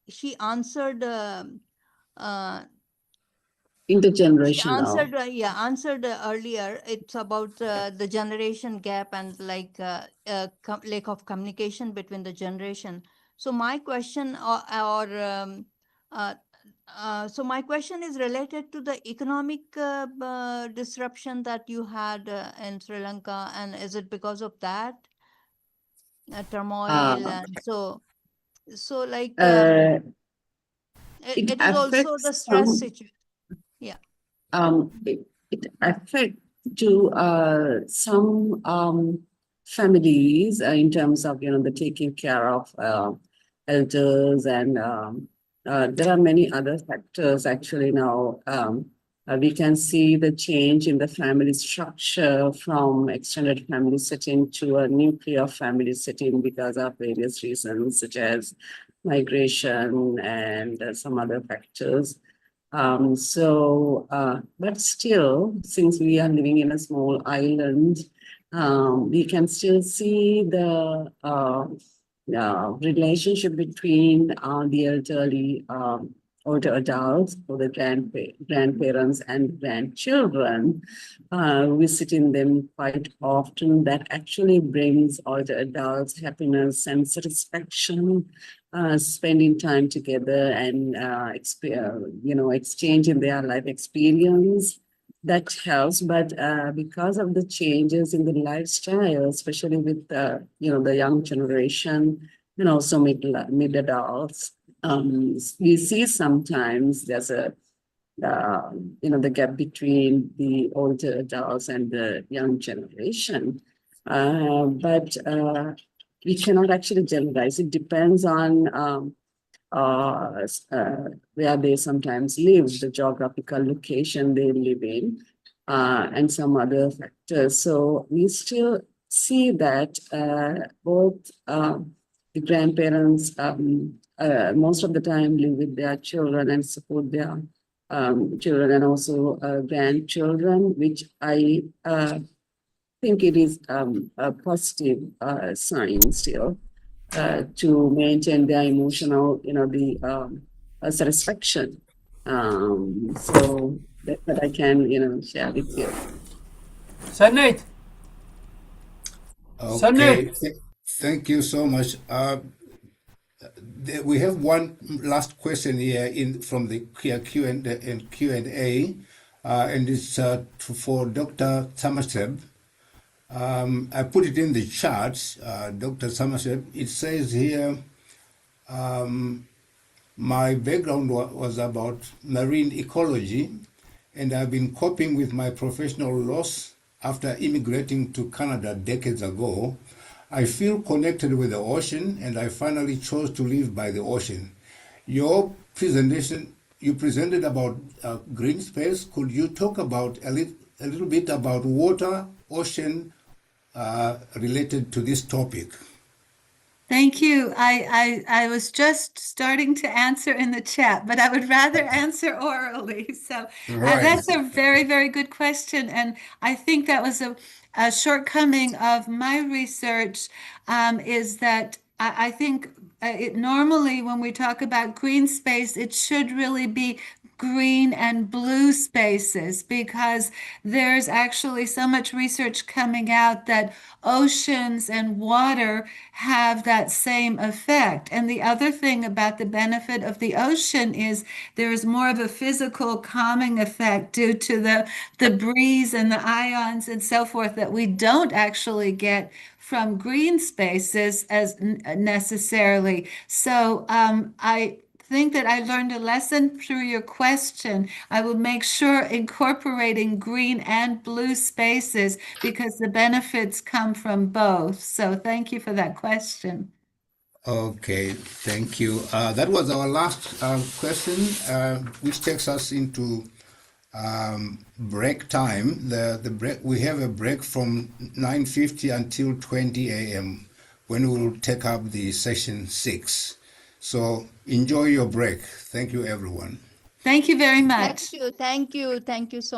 She answered. Intergenerational. She answered earlier. It's about the generation gap and like lack of communication between the generation. So my question, so my question is related to the economic disruption that you had in Sri Lanka, and is it because of that turmoil? And so like it is also the stress situation. Yeah. It affects to some families in terms of, the taking care of elders, and there are many other factors actually now. We can see the change in the family structure from extended family setting to a nuclear family setting because of various reasons such as migration and some other factors. But still, since we are living in a small island, we can still see the relationship between the elderly, older adults, or the grandparents and grandchildren, visiting them quite often. That actually brings older adults happiness and satisfaction, spending time together and exchanging their life experience. That helps, but because of the changes in the lifestyle, especially with the young generation and also mid adults, we see sometimes there's the gap between the older adults and the young generation. But we cannot actually generalize. It depends on where they sometimes live, the geographical location they live in, and some other factors. So we still see that both the grandparents most of the time live with their children and support their children and also grandchildren, which I think it is a positive sign still. To maintain their emotional, satisfaction. So that I can, share with you. Sanit. Okay, thank you so much. We have one last question here from the Q&A, and it's for Dr. Somerset. I put it in the chat, Dr. Somerset. It says here, my background was about marine ecology, and I've been coping with my professional loss after immigrating to Canada decades ago. I feel connected with the ocean, and I finally chose to live by the ocean. Your presentation, you presented about green space. Could you talk about a little bit about water, ocean, related to this topic? Thank you. I was just starting to answer in the chat, but I would rather answer orally. So that's a very, very good question. And I think that was a shortcoming of my research, is that I think normally when we talk about green space, it should really be green and blue spaces, because there's actually so much research coming out that oceans and water have that same effect. And the other thing about the benefit of the ocean is there's more of a physical calming effect due to the breeze and the ions and so forth that we don't actually get from green spaces as necessarily. So I think that I learned a lesson through your question. I will make sure incorporating green and blue spaces, because the benefits come from both. So thank you for that question. Okay, thank you. That was our last question, which takes us into break time. The break, we have a break from 9:50 until 20 a.m. when we will take up the session 6. So enjoy your break. Thank you, everyone. Thank you very much. Thank you so